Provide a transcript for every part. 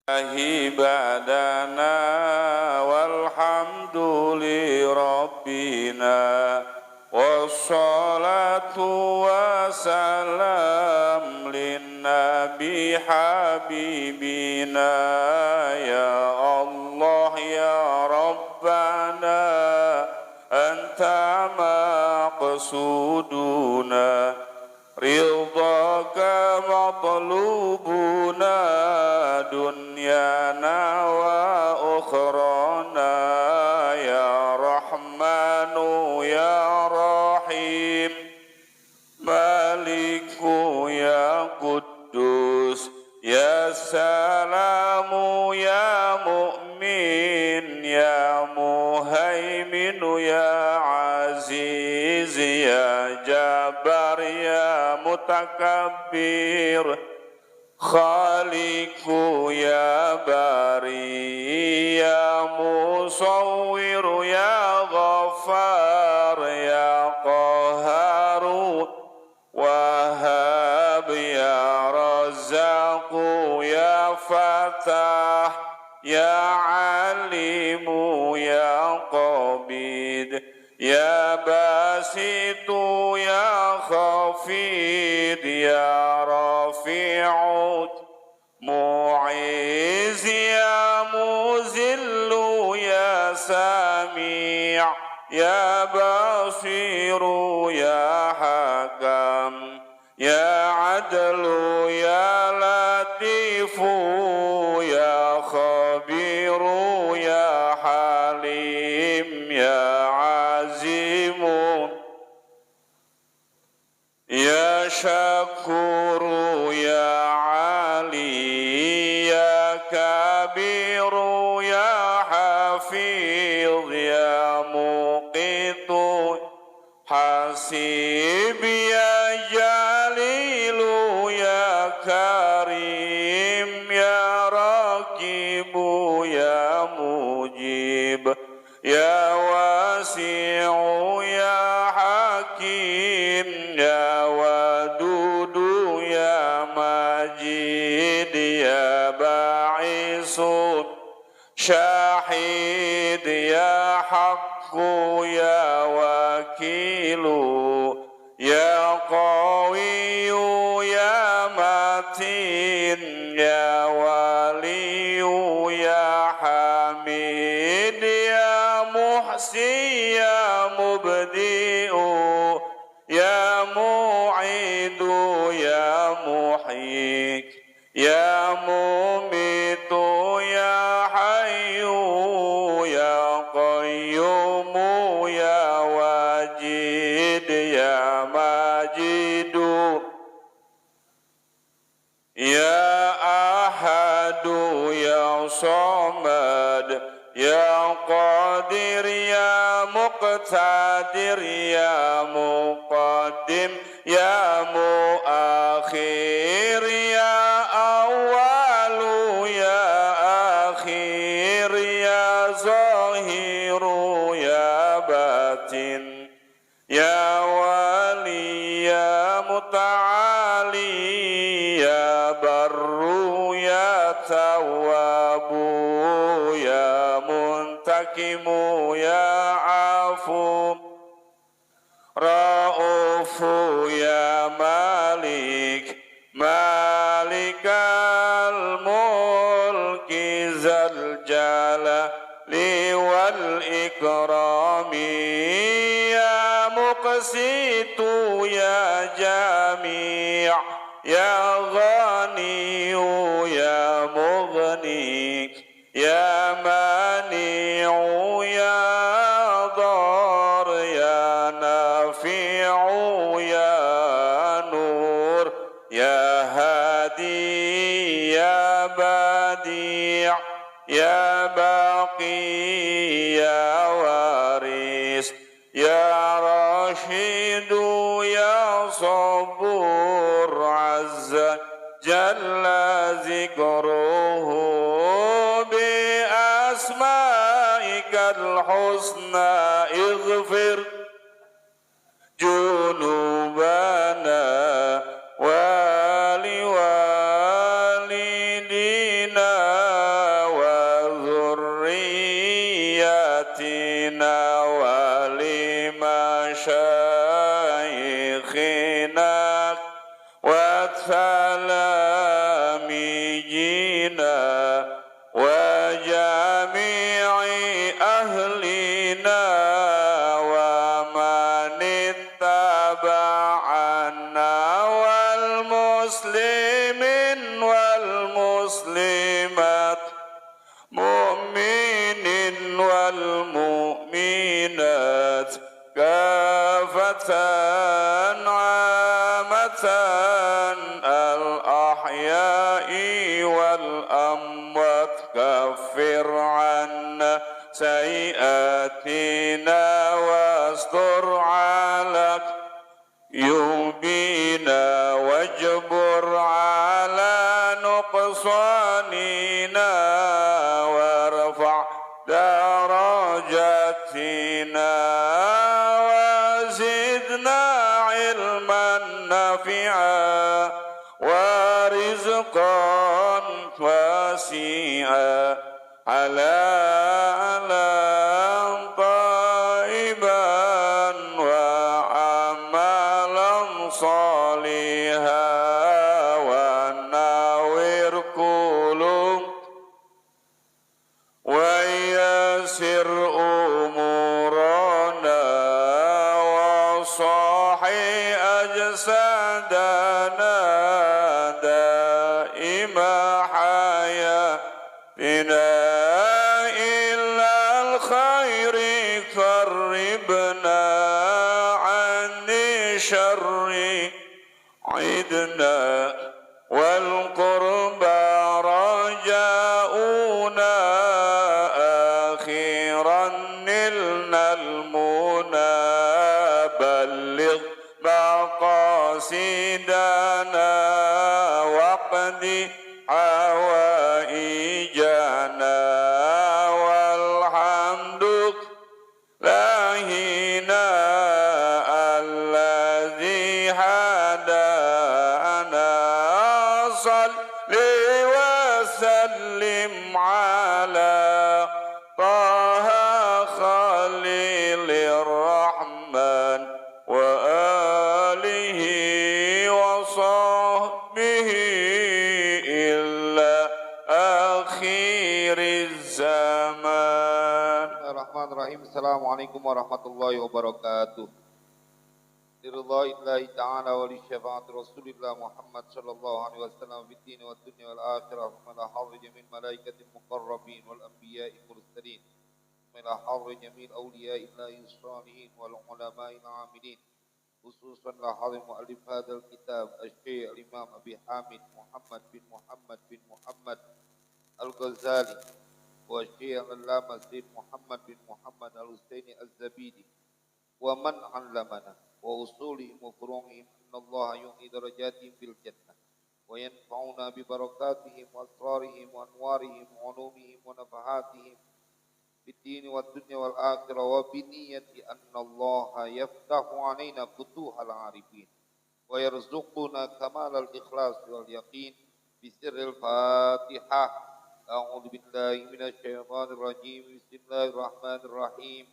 بعدنا والحمد لربنا والصلاة والسلام للنبي حبيبنا يا الله يا ربنا أنت مقصودنا رضاك مطلوبنا دنيانا وأخرانا يا رحمن يا رحيم مالك يا قدوس يا سلام يا مؤمن يا مهيمن يا عزيز يا جبار يا متكبر خالق يا باري يا مصور يا غفار يا قهار وهاب يا رزاق يا فتاح يا عليم يا قبيد يا باسط يا خفيض يا رفيع معز يا مذل يا سميع يا بصير يا حكم يا عدل يا لطيف يا خبير يا حليم يا عزيم يا شكور يا علي يا كبير يا حفيظ يا مقيت حسيب يا جليل يا كريم يا رقيب يا مجيب يا واسع يا حكيم يا ودود يا مجيد يا باعث شاهد يا حق يا وكيل يا قوي يا متين يا ولي يا حميد يا محسن يا مبدئ يا معيد يا محيي يا مميت يا حي يا قيوم يا واجد يا ماجد يا أحد يا صمد يا قادر يا مقتدر يا مقدم يا مؤخر يا أول يا آخر يا ظاهر يا باطن يا ولي يا متعالي يا بر يا تواب يا منتقم يا عفو رؤوف يا مالك مالك الملك ذا الجلال والإكرام يا مقسط يا جميع يا غني يا مغني يا مانع يا ضار يا نافع يا نور يا هادي يا بديع يا باقي يا وارث يا رشيد يا صبور عز جل ذكره بأسمائك الحسنى اغفر جنوبنا ولوالدينا وجميع أهلنا ومن اتبعنا والمسلمين والمسلمات مؤمنين والمؤمنات كافة عامة الأحياء والأموات كفر عنا سيئاتنا واستر على يوبنا واجبر على نقصاننا وارفع درجاتنا وزدنا علما نافعا ورزقا واسعا حلالا طيبا وعملا صالحا ونور قلوب ويسر أمورنا وصحي أجسادنا دائم حياتنا إلى الخير قربنا عن الشر عدنا والقربى رجاؤنا أخيرا نلنا المنى بلغ مقاصدنا واقض حوائجنا والحمد لله الذي هدانا صل وسلم على طه خليل الرحمن وآله وصحبه إلا آخر الزمان. Bismillahirrahmanirrahim. Assalamualaikum warahmatullahi wabarakatuh. Liridha'illahi ta'ala wa li syafa'ati Rasulillah Muhammad sallallahu alaihi wasallam fid din wad dunya wal akhirah wa la hawla jamil malaikatil muqarrabin wal anbiya'i mursalin wa la hawla jamil awliya'illahi shalihin wal ulama'il 'amilin khususan la hawla mu'allif hadzal kitab asy-syekh al-imam Abi Hamid Muhammad bin Muhammad al-Ghazali wa syekh al-allamah Sayyid Muhammad bin Muhammad al-Husaini az-Zabidi wa man 'allamana wa usulihim wa furu'ihim innallaha yu'ti darajatihim fil jannah wa yanfa'una bi barakatihim wa asrarihim wa anwarihim wa ulumihim wa nafahatihim fid din wad dunya wal akhirah wa bi niyyati annallaha yaftahu 'alaina futuhal 'arifin wa yarzuquna kamalal ikhlas wal yaqin bi sirril Fatihah. A'udzu billahi minasy syaithanir rajim. Bismillahirrahmanirrahim.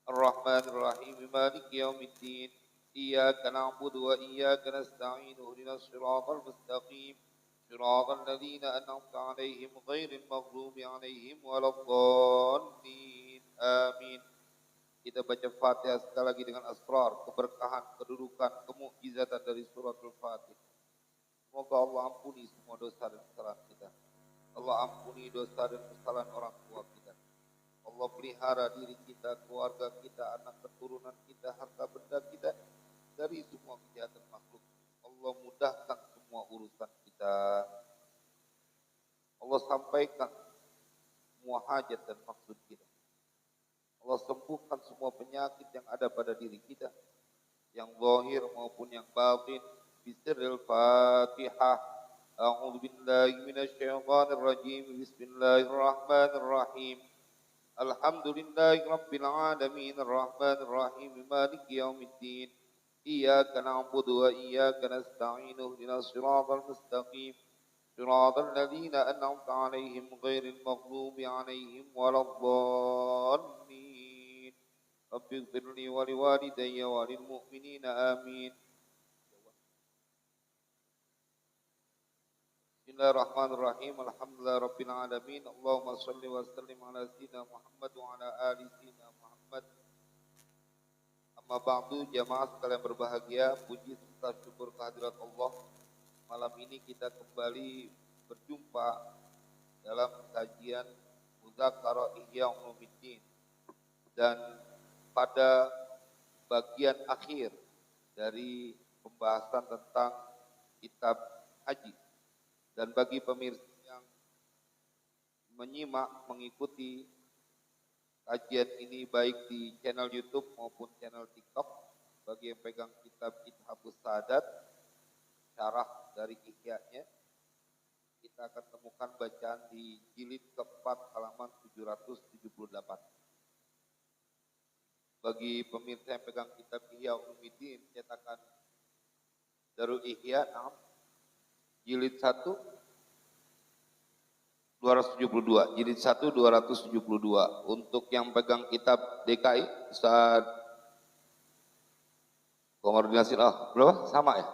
Ar-Rahmanir-Rahim. Maliki yaumiddin. Iyyaka na'budu wa iyyaka nasta'in. Ihdinas siratal mustaqim. Siratal ladzina an'amta 'alaihim ghairil maghdubi 'alaihim waladdallin. Amin. Kita baca Fatihah sekali lagi dengan asrar, keberkahan, kedudukan, kemukjizatan dari suratul Fatihah. Semoga Allah ampuni semua dosa dan kesalahan kita. Allah ampuni dosa dan kesalahan orang tua kita. Allah pelihara diri kita, keluarga kita, anak keturunan kita, harta benda kita dari semua kejahatan makhluk. Allah mudahkan semua urusan kita. Allah sampaikan semua hajat dan maksud kita. Allah sembuhkan semua penyakit yang ada pada diri kita, yang zahir maupun yang batin. Bisirril Fatihah. A'udzu billahi minasy syaithanir rajim. Bismillahirrahmanirrahim. Alhamdulillahi rabbil alamin arrahmanir rahim maliki yaumiddin. Iyyaka na'budu wa iyyaka nasta'in. Ihdinas siratal mustaqim. Siratal ladzina an'amta 'alaihim ghairil maghdubi 'alaihim waladdallin. Rabbighfirli wa liwalidayya wa lil mu'minina amin. Bismillahirrahmanirrahim. Alhamdulillah rabbil alamin. Allahumma shalli wa sallim ala sayyidina Muhammad wa ala ali sayyidina Muhammad. Amma ba'du, jamaah sekalian berbahagia, puji serta syukur kehadirat Allah. Malam ini kita kembali berjumpa dalam kajian Mudzakirah Ihya Ulumuddin, dan pada bagian akhir dari pembahasan tentang kitab haji. Dan bagi pemirsa yang menyimak, mengikuti kajian ini baik di channel YouTube maupun channel TikTok, bagi yang pegang kitab Ithafus Sadat, syarah dari Ihya-nya, kita akan temukan bacaan di jilid keempat halaman 778. Bagi pemirsa yang pegang kitab Ihya Ulumuddin, cetakan Darul Ihya, jilid 1 272, jilid 1 272. Untuk yang pegang kitab DKI, Ustaz Komarudin Nasir, berapa? Sama ya?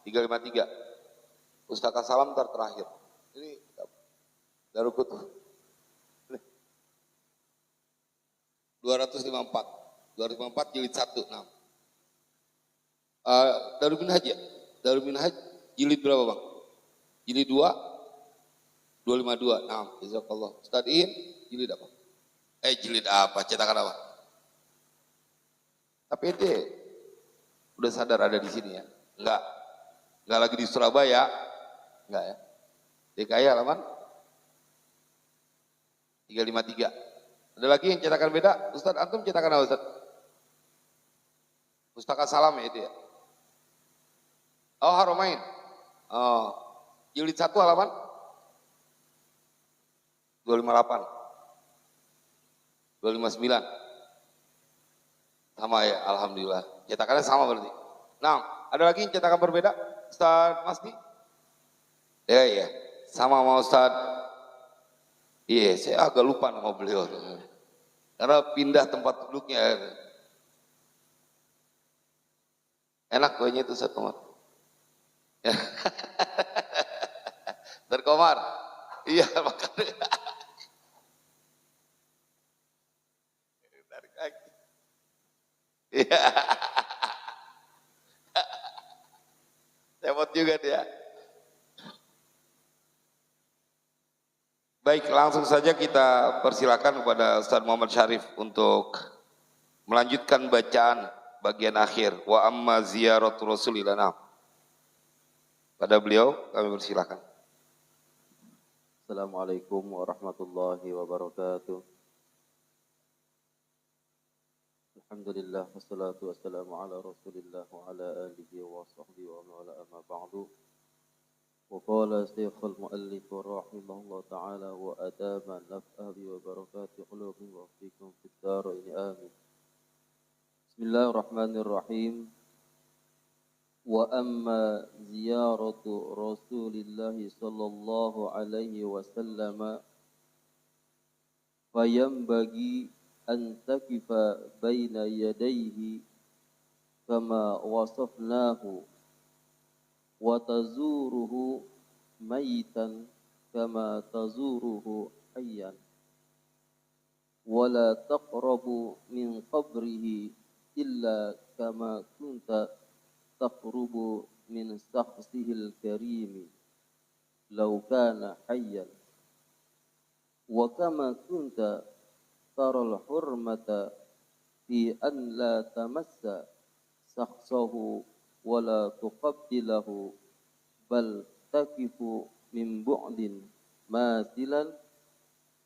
353. Pustaka Salam terakhir. Ini Darul Kutub. 254 jilid 1. Nah. Darul Minhaj ya? Darul Minhaj jilid berapa, Bang? Jilid 2 252. Nah, jazakallah. Ustaz Iin jilid apa? Jilid apa? Cetakan apa? Tapi ente udah sadar ada di sini ya? Enggak lagi di Surabaya. Enggak ya? DKI halaman 353. Ada lagi yang cetakan beda? Ustaz, antum cetakan apa, Ustaz? Pustaka Salam ya itu ya? Haramain. Jilid 1 halaman 258. 259. Sama ya, alhamdulillah. Cetakannya sama berarti. Nah, ada lagi yang cetakan berbeda? Ustaz Masdi? Ya. Sama sama Ustaz. Iya, saya agak lupa nama beliau. Karena pindah tempat duduknya. Enak kuenya itu Ustaz Komar. Terkomar. Iya, makanya. Tarik kaki. Iya. Cepot juga dia. Baik, langsung saja kita persilakan kepada Ustaz Muhammad Syarif untuk melanjutkan bacaan bagian akhir. Wa amma ziyaratu Rasulillah. Pada beliau kami persilakan. Assalamualaikum warahmatullahi wabarakatuh. Alhamdulillah wassalatu wassalamu ala Rasulillah wa ala alihi wa sahbihi wa ala amma ba'du. Wa qala Syekhul Muallif rahimahullah ta'ala wa adama naf'abi wa barakati qulubi wa fikum fid darain amin. Bismillahirrahmanirrahim. Wa amma ziyaratu Rasulillah sallallahu alaihi wasallam fayambagi an takifa baina yadayhi kama wasafnahu wa tazuruhu maitan kama tazuruhu hayyan wa la taqrabu min qabrihi illa kama kunta taqrubu min shakhsihil karimi law kana hayyan wa kama kunta taral hurmata fi an la tamassa shakhsahu wa la tuqabbilahu bal takifu min bu'din masilan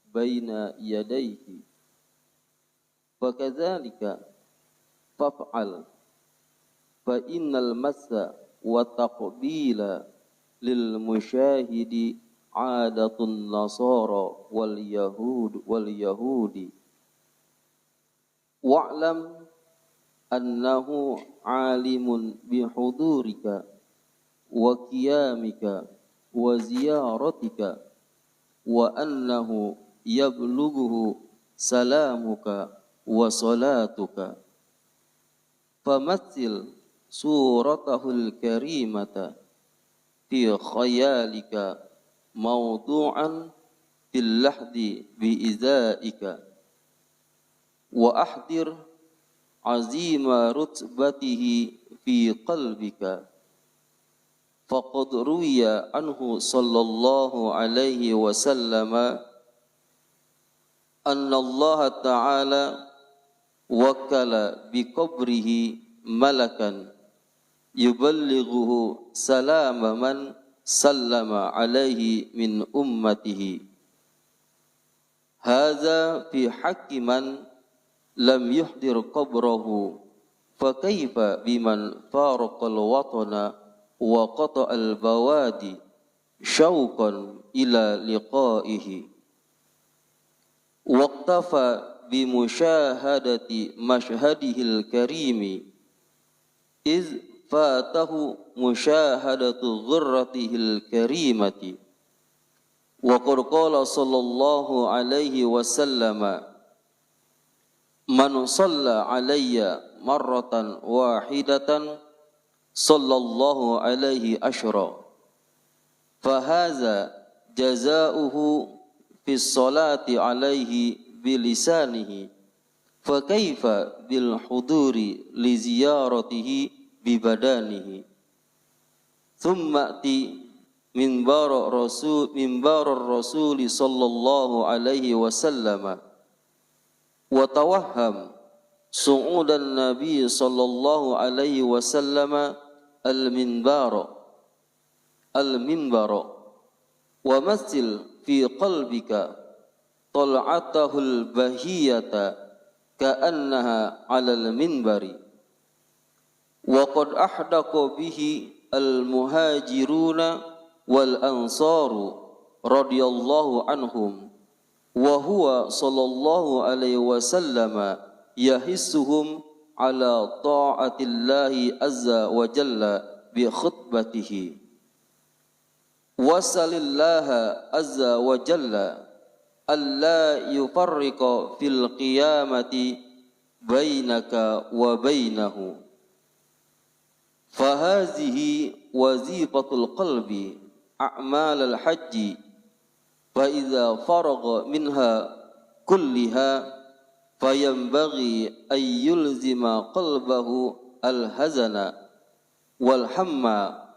baina yadayhi fakadzalika faf'al fa innal massa wa taqbila lil musyahidi adatun nasara wal yahudi wa'lam annahu alimun bihudurika wa qiyamika wa ziyaratika wa annahu yablughu salamuka wa salatuka famatsil suratahul karimata fi khayalika موضوعا في اللحد بإزائك وأحضر عزيم رتبته في قلبك فقد روي عنه صلى الله عليه وسلم أن الله تعالى وكل بقبره ملكا يبلغه سلام من سلم عليه من أمته هذا في حق من لم يحضر قبره فكيف بمن فارق الوطن وقطع البوادي شوقا إلى لقائه واقتفى بمشاهدة مشهده الكريم إذ فاته مشاهدة غرته الكريمة وقد قال صلى الله عليه وسلم من صلى علي مرة واحدة صلى الله عليه عشرا فهذا جزاؤه في الصلاة عليه بلسانه فكيف بالحضور لزيارته ببدانه ثم أتي منبر الرسول صلى الله عليه وسلم وتوهم صعود النبي صلى الله عليه وسلم المنبر ومثل في قلبك طلعته البهية كأنها على المنبر وقد أحدق به المهاجرون والأنصار رضي الله عنهم وهو صلى الله عليه وسلم يحثهم على طاعة الله عز وجل بخطبته وسل الله عز وجل ألا يفرق في القيامة بينك وبينه فهذه وظيفة القلب أعمال الحج فإذا فرغ منها كلها فينبغي أن يلزم قلبه الحزن والهم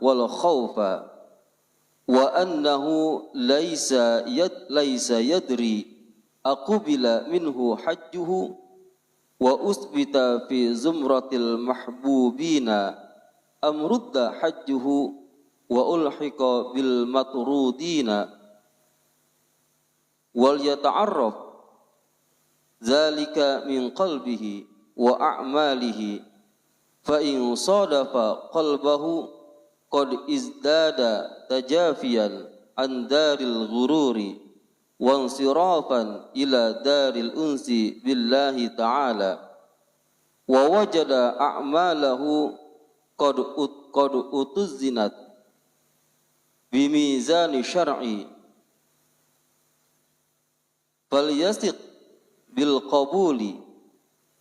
والخوف وأنه ليس يدري أقبل منه حجه وأثبت في زمرة المحبوبين أم رد حجه وألحق بالمطرودين وليتعرف ذلك من قلبه وأعماله فإن صادف قلبه قد ازداد تجافيا عن دار الغرور وانصرافا إلى دار الأنس بالله تعالى ووجد أعماله قد أتزنت بميزان شرعي فليثق بالقبول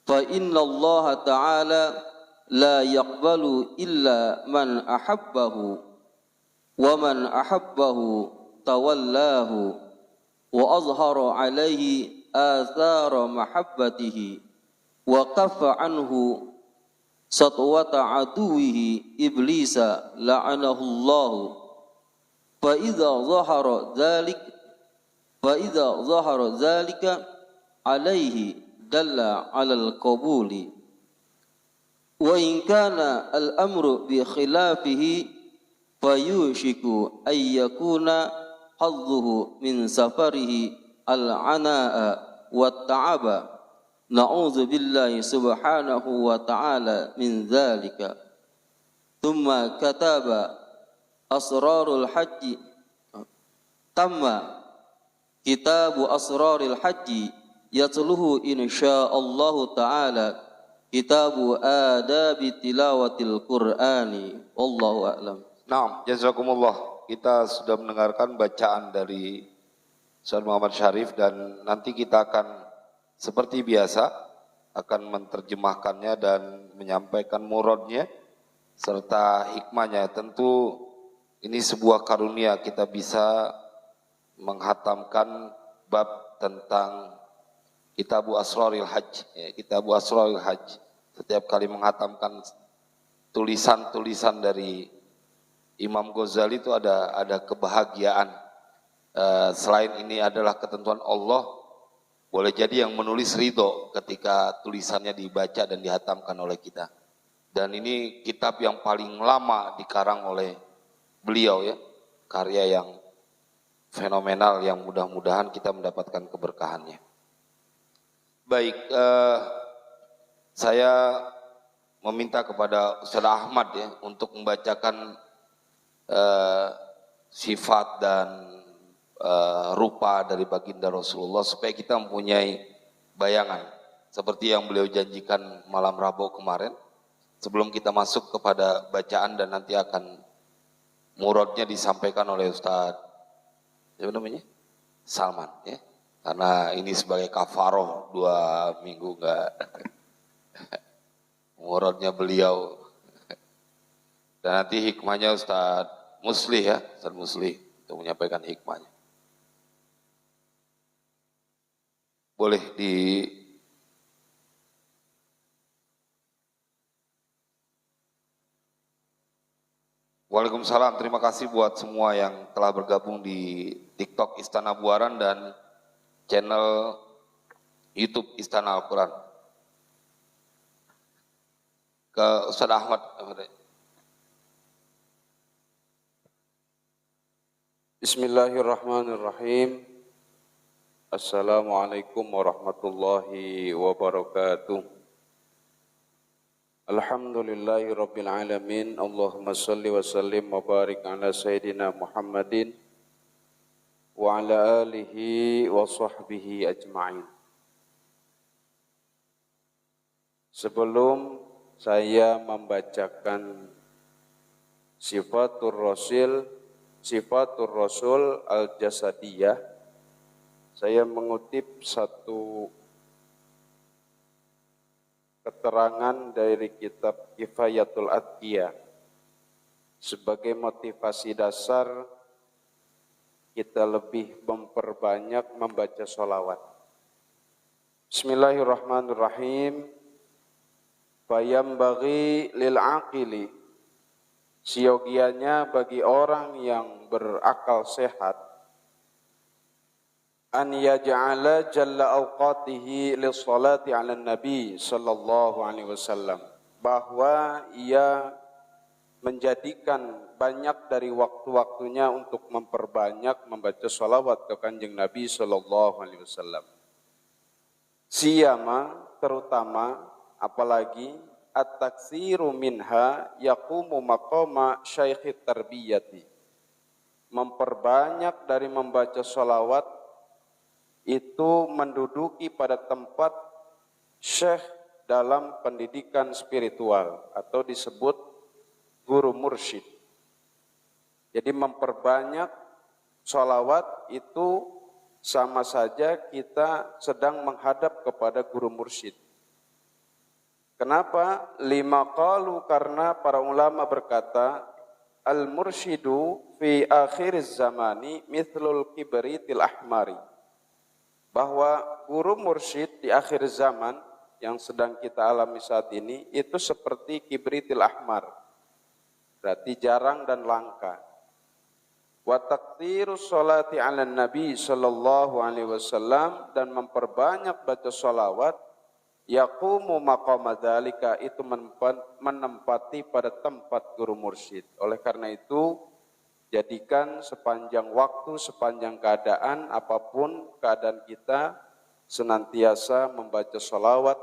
فإن الله تعالى لا يقبل إلا من أحبه ومن أحبه تولاه وأظهر عليه آثار محبته وكف عنه سطوة عدوه إبليس لعنه الله فإذا ظهر ذلك عليه دل على القبول وإن كان الأمر بخلافه فيوشك أن يكون حظه من سفره العناء والتعب نعوذ بالله سبحانه وتعالى من ذلك ثم كتب أسرار الحج تم كتاب أسرار الحج يتلوه إن شاء الله تعالى كتاب آداب تلاوة القرآن والله أعلم. Naam, jazakumullah. Kita sudah mendengarkan bacaan dari Ustaz Muhammad Syarif dan nanti kita akan seperti biasa akan menerjemahkannya dan menyampaikan muradnya serta hikmahnya. Tentu ini sebuah karunia kita bisa menghatamkan bab tentang Kitabu Asraril Hajj, ya, Kitabu Asraril Hajj. Setiap kali menghatamkan tulisan-tulisan dari Imam Ghazali itu ada kebahagiaan. Selain ini adalah ketentuan Allah, boleh jadi yang menulis ridho ketika tulisannya dibaca dan dihatamkan oleh kita. Dan ini kitab yang paling lama dikarang oleh beliau, ya, karya yang fenomenal yang mudah-mudahan kita mendapatkan keberkahannya. Baik, saya meminta kepada Ustaz Ahmad, ya, untuk membacakan sifat dan rupa dari baginda Rasulullah supaya kita mempunyai bayangan seperti yang beliau janjikan malam Rabu kemarin. Sebelum kita masuk kepada bacaan dan nanti akan muradnya disampaikan oleh Ustaz siapa namanya? Salman, ya. Karena ini sebagai kafaroh 2 minggu enggak muradnya beliau. Dan nanti hikmahnya Ustaz Muslih, ya, Ustaz Muslih untuk menyampaikan hikmahnya. Boleh di Waalaikumsalam, terima kasih buat semua yang telah bergabung di TikTok Istana Buaran dan channel YouTube Istana Al-Quran. Ke Ustaz Ahmad. Bismillahirrahmanirrahim. Assalamualaikum warahmatullahi wabarakatuh. Alhamdulillahi rabbil alamin. Allahumma salli wa sallim wa barik ala sayyidina Muhammadin wa ala alihi wa sahbihi ajma'in. Sebelum saya membacakan Sifatur Rasul Al-Jasadiyah, saya mengutip satu keterangan dari kitab Kifayatul Atqiyah sebagai motivasi dasar kita lebih memperbanyak membaca sholawat. Bismillahirrahmanirrahim. Fayambaghi lil aqili, siogianya bagi orang yang berakal sehat, an yaj'ala jalla awqatihi lissalati ala nabi sallallahu alaihi wasallam, bahwa ia menjadikan banyak dari waktu-waktunya untuk memperbanyak membaca sholawat ke kanjeng Nabi sallallahu alaihi wasallam. Siyama, terutama, apalagi at-taksiru minha yaqumu maqama syaikhit tarbiyati, memperbanyak dari membaca sholawat itu menduduki pada tempat syekh dalam pendidikan spiritual atau disebut guru mursyid. Jadi memperbanyak sholawat itu sama saja kita sedang menghadap kepada guru mursyid. Kenapa? Lima qalu, karena para ulama berkata, al-mursyidu fi akhiriz zamani mithlul kibritil ahmari, bahwa guru mursyid di akhir zaman yang sedang kita alami saat ini itu seperti kibritil ahmar, berarti jarang dan langka. Wa takthirus sholati ala nabi sallallahu alaihi wasallam, dan memperbanyak baca sholawat, yaqumu maqama dzalika, itu menempati pada tempat guru mursyid. Oleh karena itu, jadikan sepanjang waktu, sepanjang keadaan, apapun keadaan kita, senantiasa membaca sholawat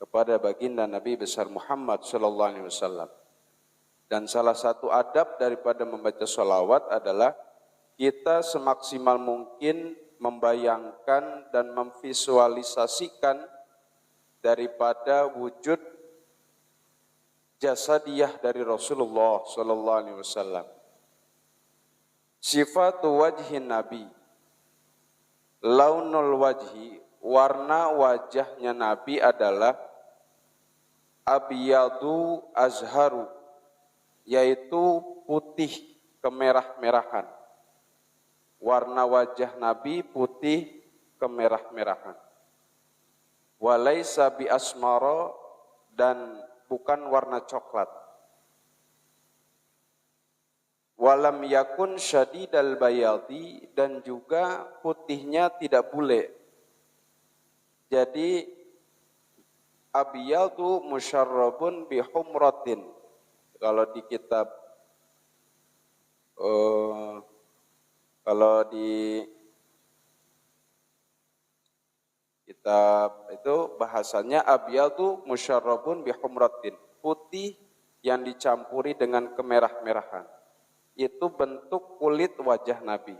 kepada baginda Nabi besar Muhammad sallallahu alaihi wasallam. Dan salah satu adab daripada membaca sholawat adalah kita semaksimal mungkin membayangkan dan memvisualisasikan daripada wujud jasadiyah dari Rasulullah sallallahu alaihi wasallam. Sifatu wajhin Nabi, launul wajhi, warna wajahnya Nabi adalah abyadu azharu, yaitu putih kemerah-merahan. warna wajah Nabi putih kemerah-merahan. Walaisa bi asmara, dan bukan warna coklat. Walam yakun syadidal bayadi, dan juga putihnya tidak bule. Jadi abyadu musyarrabun bi humratin. Kalau di kitab kalau di kitab itu bahasanya abyadu musyarrabun bi humratin, putih yang dicampuri dengan kemerah-merahan. Itu bentuk kulit wajah Nabi.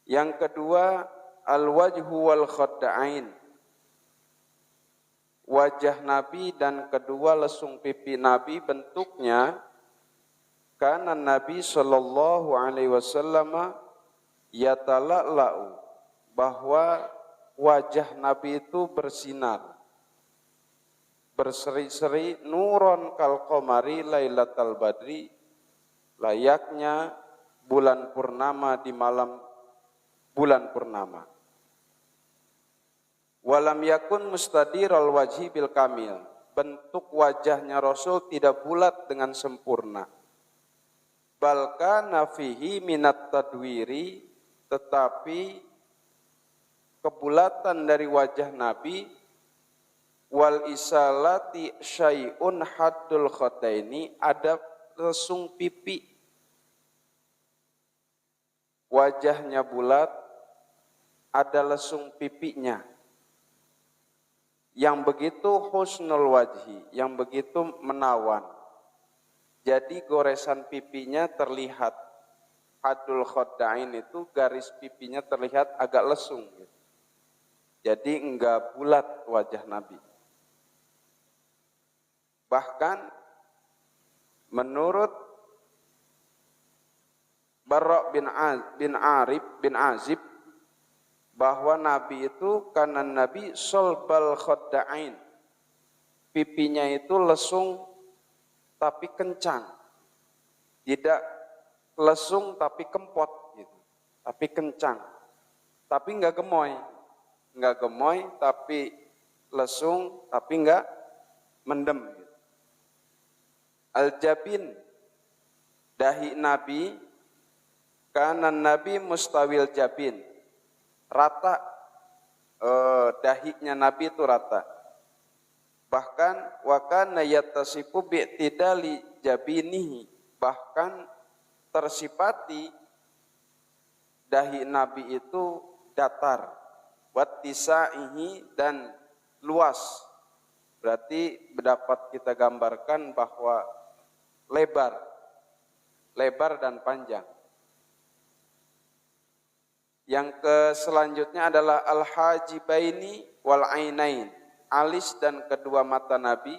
Yang kedua, al-wajhu wal khadda'ain. Wajah Nabi dan kedua lesung pipi Nabi bentuknya, karena Nabi sallallahu alaihi wasallam yatala'la'u, bahwa wajah Nabi itu bersinar, berseri-seri, nuron kal qamari lailatal badri, layaknya bulan purnama di malam bulan purnama. Walam yakun mustadiral wajhi bil kamil, bentuk wajahnya Rasul tidak bulat dengan sempurna. Bal kana fihi minat tadwiri, tetapi kebulatan dari wajah Nabi wal isalati syai'un haddul khadaini, ada lesung pipi. Wajahnya bulat, ada lesung pipinya. Yang begitu husnul wajhi, yang begitu menawan. Jadi goresan pipinya terlihat, hadul khodain itu garis pipinya terlihat agak lesung. Jadi enggak bulat wajah Nabi. Bahkan menurut Barra' bin Azib, bahwa Nabi itu karena Nabi solbal khodda'ain, pipinya itu lesung tapi kencang, tidak lesung tapi kempot gitu, tapi kencang, tapi enggak gemoy, tapi lesung tapi enggak mendem gitu. Al-jabin, dahi Nabi, karena Nabi mustawil jabin, rata, dahinya Nabi itu rata. Bahkan wakana yattasifu bi'tidali jabinihi, bahkan tersifati dahi Nabi itu datar, wattisaihi, dan luas. Berarti dapat kita gambarkan bahwa lebar dan panjang. Yang selanjutnya adalah al-hajibaini wal ainain, alis dan kedua mata Nabi,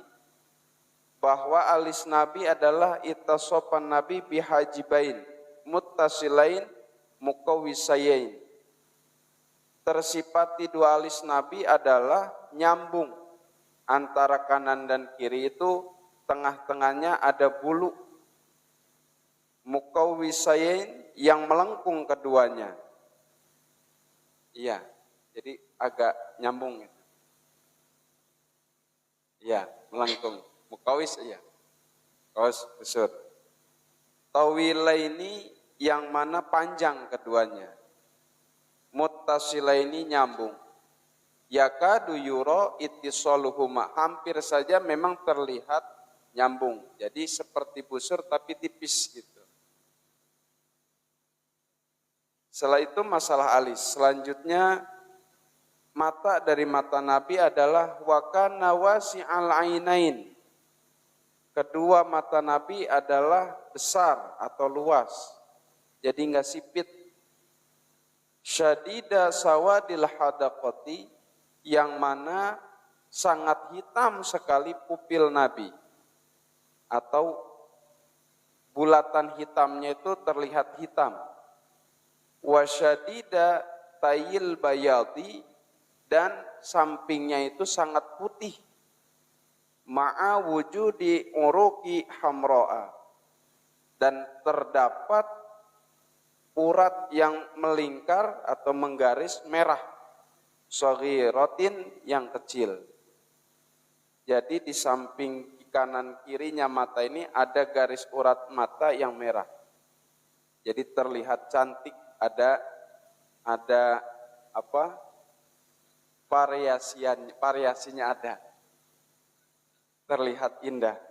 bahwa alis Nabi adalah itasopan Nabi bihajibain muttasilain muqawwisayain. Tersifati dua alis Nabi adalah nyambung antara kanan dan kiri, itu tengah-tengahnya ada bulu, muqawwisayain, yang melengkung keduanya. Iya, jadi agak nyambung. Iya, melengkung. Mukawis, iya. Kaus besar. Tawilaini, yang mana panjang keduanya. Muttasilaini, nyambung. Yakadu yuro ittisaluhuma, hampir saja memang terlihat nyambung. Jadi seperti busur tapi tipis gitu. Setelah itu masalah alis. Selanjutnya mata dari mata Nabi adalah wakana wasi'al ainain. Kedua mata Nabi adalah besar atau luas. Jadi enggak sipit. Syadida sawadil hadaqati, yang mana sangat hitam sekali pupil Nabi. Atau bulatan hitamnya itu terlihat hitam. Wasyadida tayil bayadi, dan sampingnya itu sangat putih. Ma'a wujudi uruki hamro'a, dan terdapat urat yang melingkar atau menggaris merah, shaghiratin yang kecil. Jadi di samping kanan kirinya mata ini ada garis urat mata yang merah. Jadi terlihat cantik, ada apa? Variasinya ada. Terlihat indah.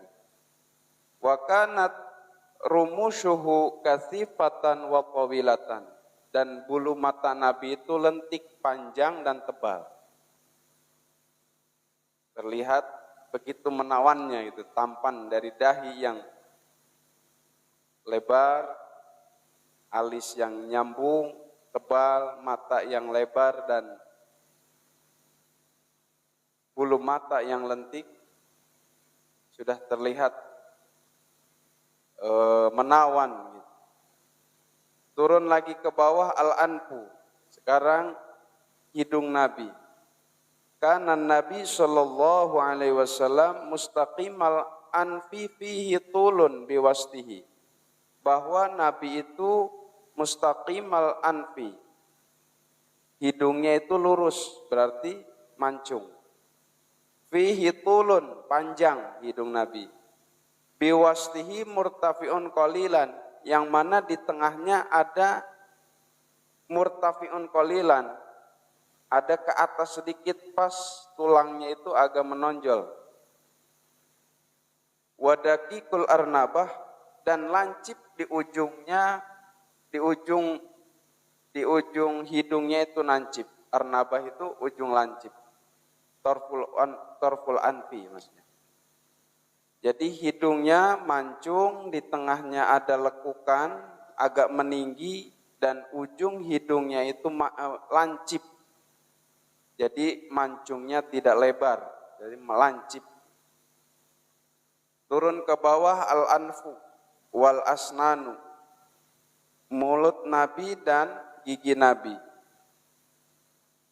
Wa kanat rumusyuhu katsifatan wa qawilatan, dan bulu mata Nabi itu lentik, panjang dan tebal. Terlihat begitu menawannya itu, tampan dari dahi yang lebar, alis yang nyambung, tebal, mata yang lebar dan bulu mata yang lentik, sudah terlihat menawan. Turun lagi ke bawah al-anfu. Sekarang hidung Nabi. Karena Nabi sallallahu alaihi wasallam mustaqimal anfi fihi tulun biwastihi. Bahwa Nabi itu mustaqimal anfi. Hidungnya itu lurus, berarti mancung. Fihi tulun, panjang hidung Nabi. Biwastihi murtafi'un qalilan, yang mana di tengahnya ada murtafi'un qalilan, ada ke atas sedikit pas tulangnya itu agak menonjol. Wadaqiqul arnabah, dan lancip di ujungnya, di ujung hidungnya itu lancip. Arnabah itu ujung lancip. Torful anfi maksudnya. Jadi hidungnya mancung, di tengahnya ada lekukan, agak meninggi, dan ujung hidungnya itu lancip. Jadi mancungnya tidak lebar, jadi melancip. Turun ke bawah al-anfu wal asnanu, mulut Nabi dan gigi Nabi.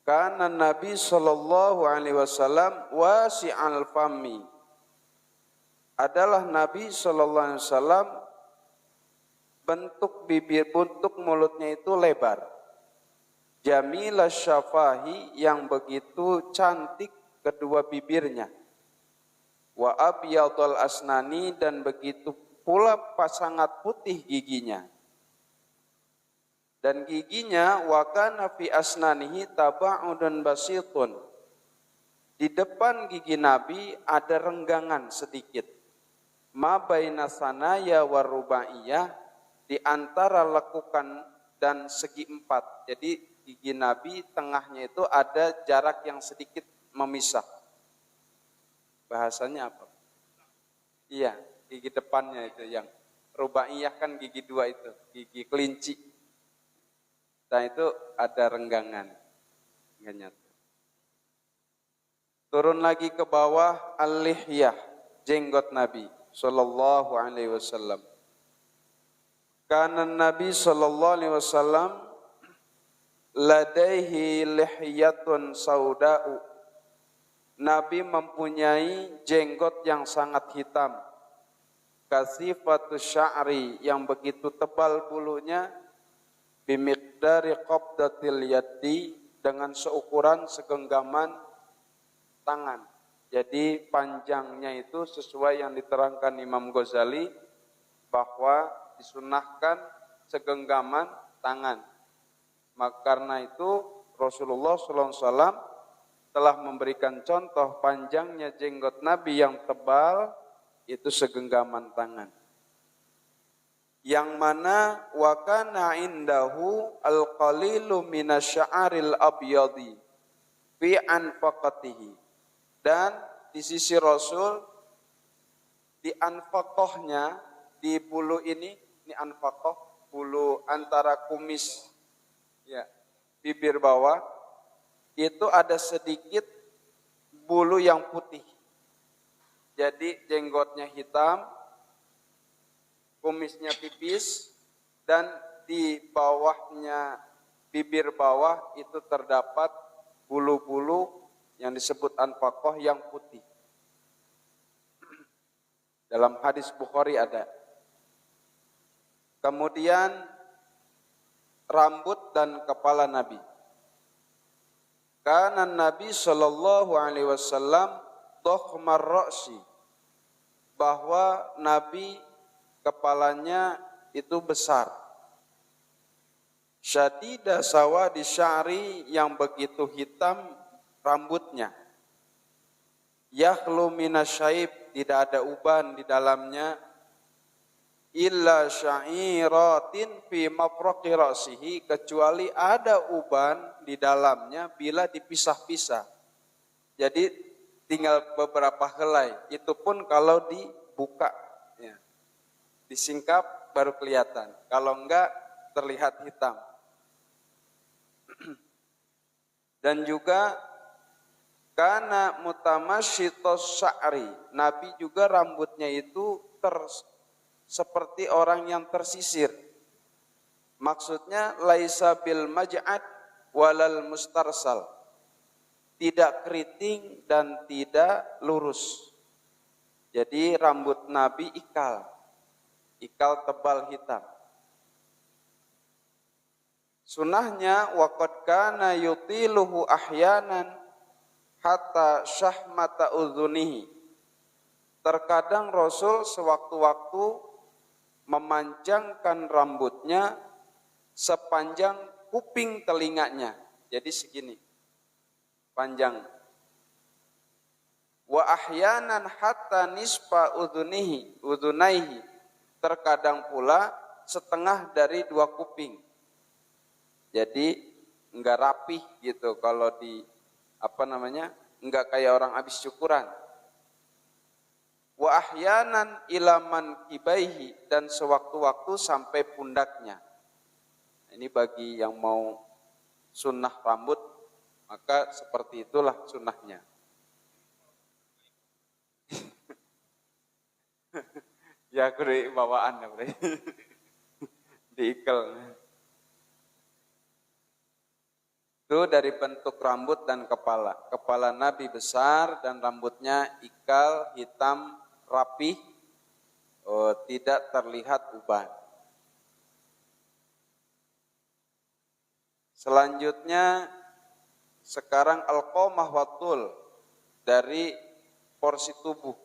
Karena Nabi sallallahu alaihi wasallam wasi'al fami, adalah Nabi sallallahu alaihi wasallam bentuk bibir, bentuk mulutnya itu lebar. Jamilah syafahi, yang begitu cantik kedua bibirnya. Wa abyadul asnani, dan begitu pula sangat putih giginya. Dan giginya wa kana fi asnanihi taba'udun basitun. Di depan gigi Nabi ada renggangan sedikit. Ma baina sanaya wa rubaiyah, di antara lekukan dan segi empat. Jadi gigi Nabi tengahnya itu ada jarak yang sedikit memisah. Bahasanya apa? Iya, gigi depannya itu yang rubaiyah kan gigi dua itu, gigi kelinci. Nah itu ada renggangan. Turun lagi ke bawah al-lihyah, jenggot Nabi sallallahu alaihi wasallam. Karena Nabi sallallahu alaihi wasallam ladaihi lihyatun sauda'u, Nabi mempunyai jenggot yang sangat hitam. Kasifatus sya'ri, yang begitu tebal bulunya. Bimiqdari qabdatil yaddi, dengan seukuran segenggaman tangan. Jadi panjangnya itu sesuai yang diterangkan Imam Ghazali, bahwa disunahkan segenggaman tangan. Maka karena itu Rasulullah SAW telah memberikan contoh panjangnya jenggot Nabi yang tebal itu segenggaman tangan. Yang mana wa kana indahu al-qalilu minasy'aril abyadi fi anfaqatihi, dan di sisi Rasul di anfaqahnya, di bulu ini anfaqah, bulu antara kumis ya bibir bawah itu ada sedikit bulu yang putih. Jadi jenggotnya hitam, kumisnya tipis, dan di bawahnya bibir bawah itu terdapat bulu-bulu yang disebut anfaqah yang putih. Dalam hadis Bukhari ada. Kemudian rambut dan kepala Nabi. Karena Nabi Shallallahu Alaihi Wasallam dokhmar ra'si, bahwa Nabi kepalanya itu besar. Syadida sawadi sya'ri, yang begitu hitam rambutnya. Yakhlu minasyaib, tidak ada uban di dalamnya. Illa sya'iratin fi mafraqi ra'sihi, kecuali ada uban di dalamnya bila dipisah-pisah. Jadi tinggal beberapa helai, itu pun kalau dibuka, ya. Disingkap baru kelihatan, kalau enggak terlihat hitam. Dan juga karena mutamasyitos sya'ri, Nabi juga rambutnya itu seperti orang yang tersisir. Maksudnya laisa bil maj'ad walal mustarsal, tidak keriting dan tidak lurus. Jadi rambut Nabi ikal tebal hitam. Sunnahnya waqad kana yutiluhu ahyanan hatta syahmata udhunihi. Terkadang Rasul sewaktu-waktu memanjangkan rambutnya sepanjang kuping telinganya. Jadi segini panjang. Wa ahyanan hatta nisfa udhunaihi. Terkadang pula setengah dari 2 kuping. Jadi enggak rapih gitu kalau enggak kayak orang habis syukuran. Wa ahyanan ilaman kibaihi, dan sewaktu-waktu sampai pundaknya. Ini bagi yang mau sunnah rambut, maka seperti itulah sunnahnya. Ya kudu bawaan ya, Bre. Diikel. Itu dari bentuk rambut dan kepala. Kepala Nabi besar dan rambutnya ikal, hitam, rapih, tidak terlihat uban. Selanjutnya sekarang al-qomah watul, dari porsi tubuh.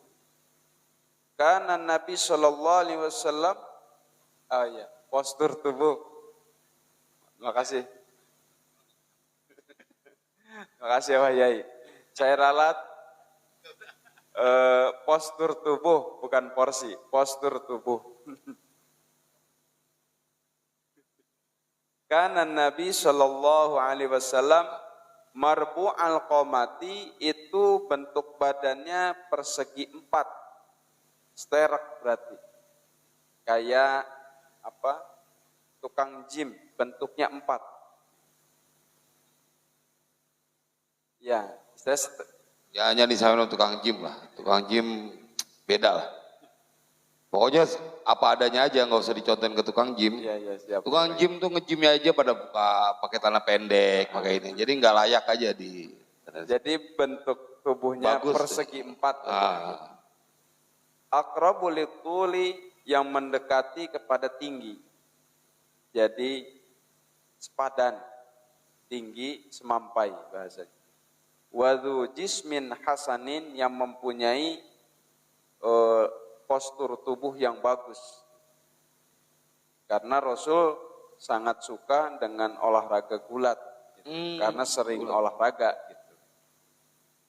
Karena Nabi Shallallahu Alaihi Wasallam, postur tubuh. Terima kasih. Makasih Pak Yai. Saya ralat postur tubuh, bukan porsi, postur tubuh. Karena Nabi Shallallahu Alaihi Wasallam marbu'al qomati, itu bentuk badannya persegi 4, sterek berarti. Kayak tukang gym, bentuknya 4. Ya, ya hanya disamain tukang gym lah. Tukang gym beda lah. Pokoknya apa adanya aja, nggak usah dicontohin ke tukang gym. Ya, siap. Tukang gym tuh nge-gymnya aja pada pakai celana pendek, pakai ini. Jadi nggak layak aja di. Jadi bentuk tubuhnya bagus, persegi 4. Aqrabu lituli, yang mendekati kepada tinggi. Jadi sepadan, tinggi semampai bahasanya. Wadhu jismin hasanin, yang mempunyai postur tubuh yang bagus. Karena Rasul sangat suka dengan olahraga gulat, gitu. Karena sering olahraga gitu.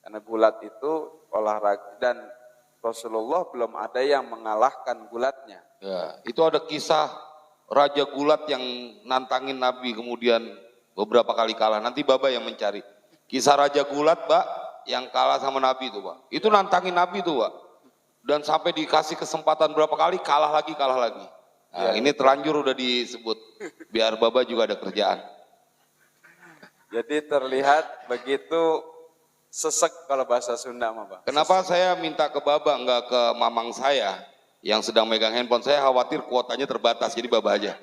Karena gulat itu olahraga, dan Rasulullah belum ada yang mengalahkan gulatnya. Ya, itu ada kisah Raja Gulat yang nantangin Nabi, kemudian beberapa kali kalah. Nanti Bapak yang mencari. Kisah Raja Gulat, Pak, yang kalah sama Nabi itu, Pak. Itu nantangin Nabi itu, Pak. Dan sampai dikasih kesempatan berapa kali, kalah lagi. Nah, ini terlanjur udah disebut. Biar Bapak juga ada kerjaan. Jadi terlihat begitu sesek kalau bahasa Sunda, Pak. Kenapa saya minta ke Bapak, enggak ke mamang saya yang sedang megang handphone? Saya khawatir kuotanya terbatas, jadi Bapak aja.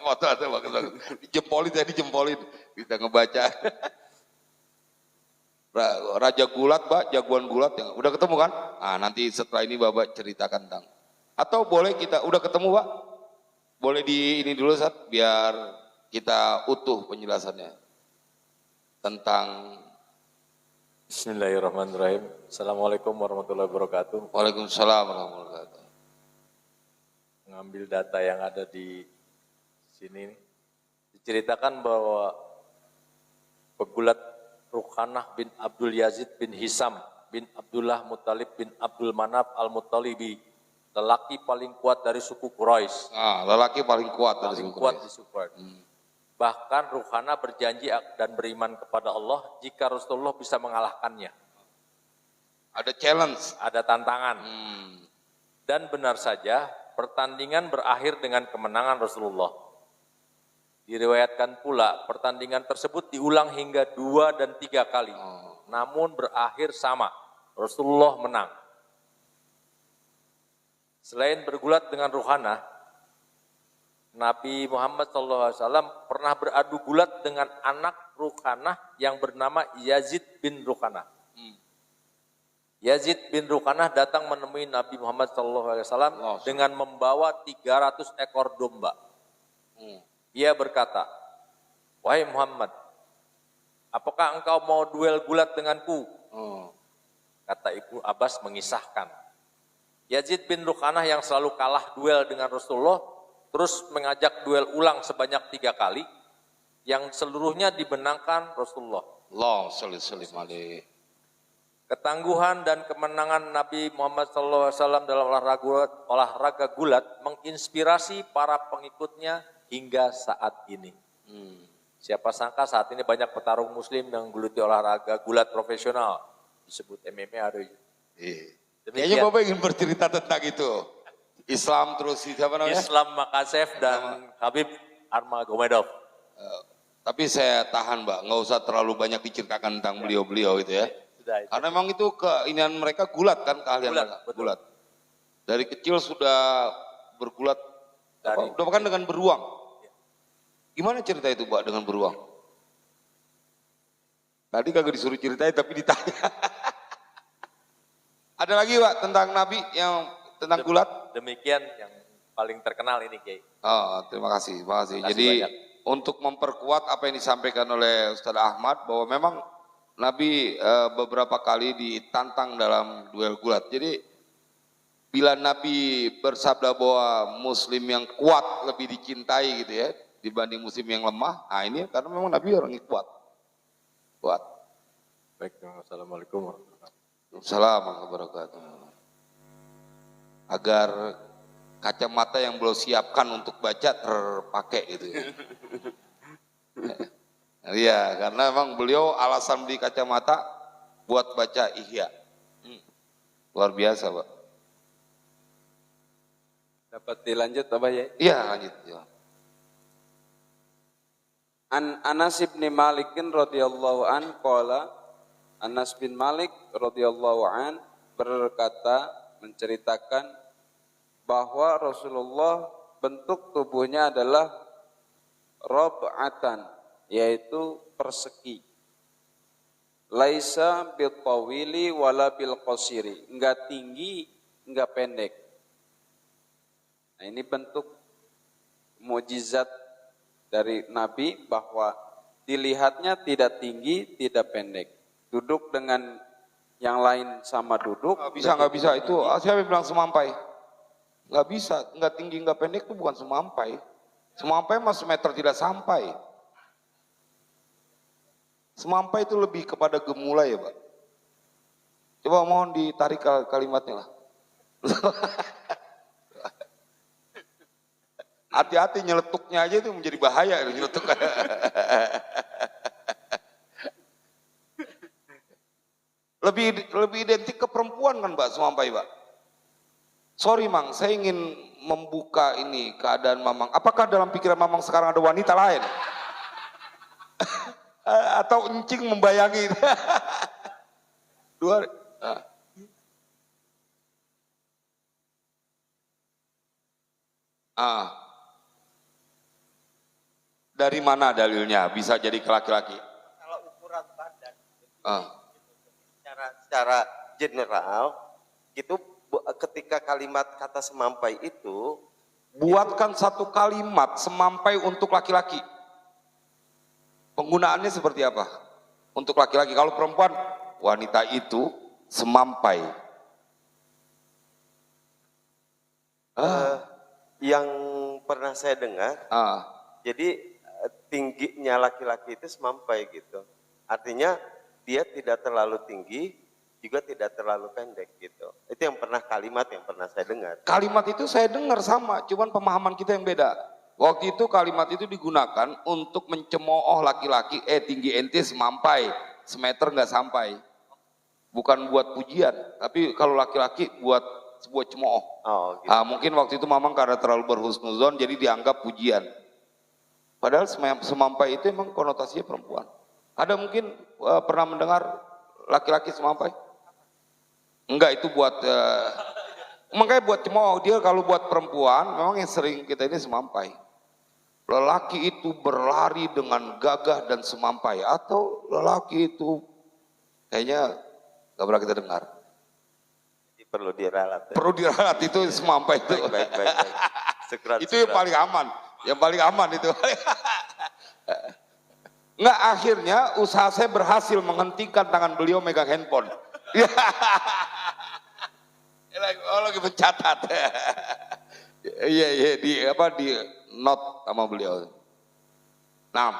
Foto atau bagus. Dijempolin, bisa ngebaca. Raja Gulat, Pak, jagoan gulat, yang udah ketemu kan? Nah, nanti setelah ini Bapak ceritakan tentang Atau boleh kita, udah ketemu Pak? Boleh di ini dulu Ustaz, biar kita utuh penjelasannya tentang. Bismillahirrahmanirrahim. Assalamualaikum warahmatullahi wabarakatuh. Waalaikumsalam warahmatullahi wabarakatuh. Mengambil data yang ada di sini, diceritakan bahwa pegulat Rukhanah bin Abdul Yazid bin Hisam bin Abdullah Muttalib bin Abdul Manaf al-Muttalibi, lelaki paling kuat dari suku Quraisy. Lelaki paling kuat dari Paling suku kuat Quraisy. di suku Quraisy. Bahkan Rukhanah berjanji dan beriman kepada Allah jika Rasulullah bisa mengalahkannya. Ada challenge. Ada tantangan. Dan benar saja, pertandingan berakhir dengan kemenangan Rasulullah. Diriwayatkan pula, pertandingan tersebut diulang hingga 2 dan 3 kali. Namun berakhir sama, Rasulullah menang. Selain bergulat dengan Rukhanah, Nabi Muhammad SAW pernah beradu gulat dengan anak Rukhanah yang bernama Yazid bin Rukhanah. Yazid bin Rukhanah datang menemui Nabi Muhammad SAW dengan membawa 300 ekor domba. Ia berkata, "Wahai Muhammad, apakah engkau mau duel gulat denganku?" Kata Ibnu Abbas mengisahkan, Yazid bin Rukhanah yang selalu kalah duel dengan Rasulullah terus mengajak duel ulang sebanyak 3 kali yang seluruhnya dimenangkan Rasulullah. Allah sallallahu alaihi. Ketangguhan dan kemenangan Nabi Muhammad SAW dalam olahraga gulat menginspirasi para pengikutnya hingga saat ini. Siapa sangka saat ini banyak petarung muslim yang menggeluti olahraga gulat profesional, disebut MMA ada. Kayaknya Bapak ingin bercerita tentang itu. Islam terus siapa namanya? Islam Makachev dan Khabib Nurmagomedov. Tapi saya tahan Mbak, nggak usah terlalu banyak diceritakan tentang beliau-beliau gitu ya. Sudah, Karena memang itu keinginan mereka gulat kan, keahlian Gulat, mereka. betul. Gulat. Dari kecil sudah bergulat, udah bahkan dengan beruang. Gimana cerita itu Mbak dengan beruang? Tadi kagak disuruh ceritain tapi ditanya. Ada lagi Pak tentang Nabi yang tentang gulat? Demikian yang paling terkenal ini Kiai. Terima kasih. Terima kasih Jadi banyak. untuk memperkuat apa yang disampaikan oleh Ustaz Ahmad bahwa memang Nabi beberapa kali ditantang dalam duel gulat. Jadi bila Nabi bersabda bahwa Muslim yang kuat lebih dicintai gitu ya dibanding Muslim yang lemah, nah ini karena memang Nabi orangnya kuat. Kuat. Baik, assalamualaikum warahmatullahi wabarakatuh. Assalamualaikum warahmatullahi wabarakatuh. Agar kacamata yang belum siapkan untuk baca terpakai gitu ya. Iya, karena memang beliau alasan beli kacamata buat baca Ihya. Luar biasa, Pak. Dapat dilanjut Bapak ya? Iya, lanjut. Ya. An Anas bin Malik radhiyallahu an qala, Anas bin Malik radhiyallahu an berkata, menceritakan bahwa Rasulullah bentuk tubuhnya adalah rob'atan, yaitu persegi. Laisa bil tawili wala bil qasiri, enggak tinggi, enggak pendek. Nah, ini bentuk mukjizat dari Nabi bahwa dilihatnya tidak tinggi, tidak pendek. Duduk dengan yang lain sama duduk. Nggak bisa. Itu siapa yang bilang semampai? Nggak bisa, nggak tinggi, nggak pendek itu bukan semampai. Semampai mas meter tidak sampai. Semampai itu lebih kepada gemulai ya Pak. Coba mohon ditarik kalimatnya lah. Hati-hati nyeletuknya aja itu menjadi bahaya nyeletuk. lebih identik ke perempuan kan Mbak semampai Mbak. Sorry Mang, saya ingin membuka ini keadaan Mamang. Apakah dalam pikiran Mamang sekarang ada wanita lain? Atau encing membayangi? Dua. Dari mana dalilnya bisa jadi ke laki-laki? Kalau ukuran badan, Ah. secara general itu ketika kalimat kata semampai itu, buatkan satu kalimat semampai untuk laki-laki. Penggunaannya seperti apa? Untuk laki-laki. Kalau perempuan, wanita itu semampai. yang pernah saya dengar, jadi tingginya laki-laki itu semampai gitu. Artinya dia tidak terlalu tinggi, juga tidak terlalu pendek gitu. Itu yang kalimat yang pernah saya dengar. Kalimat itu saya dengar sama, cuman pemahaman kita yang beda. Waktu itu kalimat itu digunakan untuk mencemooh laki-laki, tinggi ente semampai, semeter nggak sampai. Bukan buat pujian, tapi kalau laki-laki buat sebuah cemooh. Oh, gitu. Mungkin waktu itu mamang karena terlalu berhusnuzon jadi dianggap pujian. Padahal semampai itu emang konotasinya perempuan. Ada mungkin pernah mendengar laki-laki semampai? Enggak, itu buat makanya buat cemooh. Dia kalau buat perempuan memang yang sering kita ini semampai. Lelaki itu berlari dengan gagah dan semampai, atau lelaki itu kayaknya nggak pernah kita dengar. Jadi perlu diralat. Ya? Perlu diralat itu semampai itu. Baik. Itu yang paling aman, yang paling aman itu. Nggak, akhirnya usaha saya berhasil menghentikan tangan beliau megang handphone. Lagi mencatat. Iya di note sama beliau. Nah,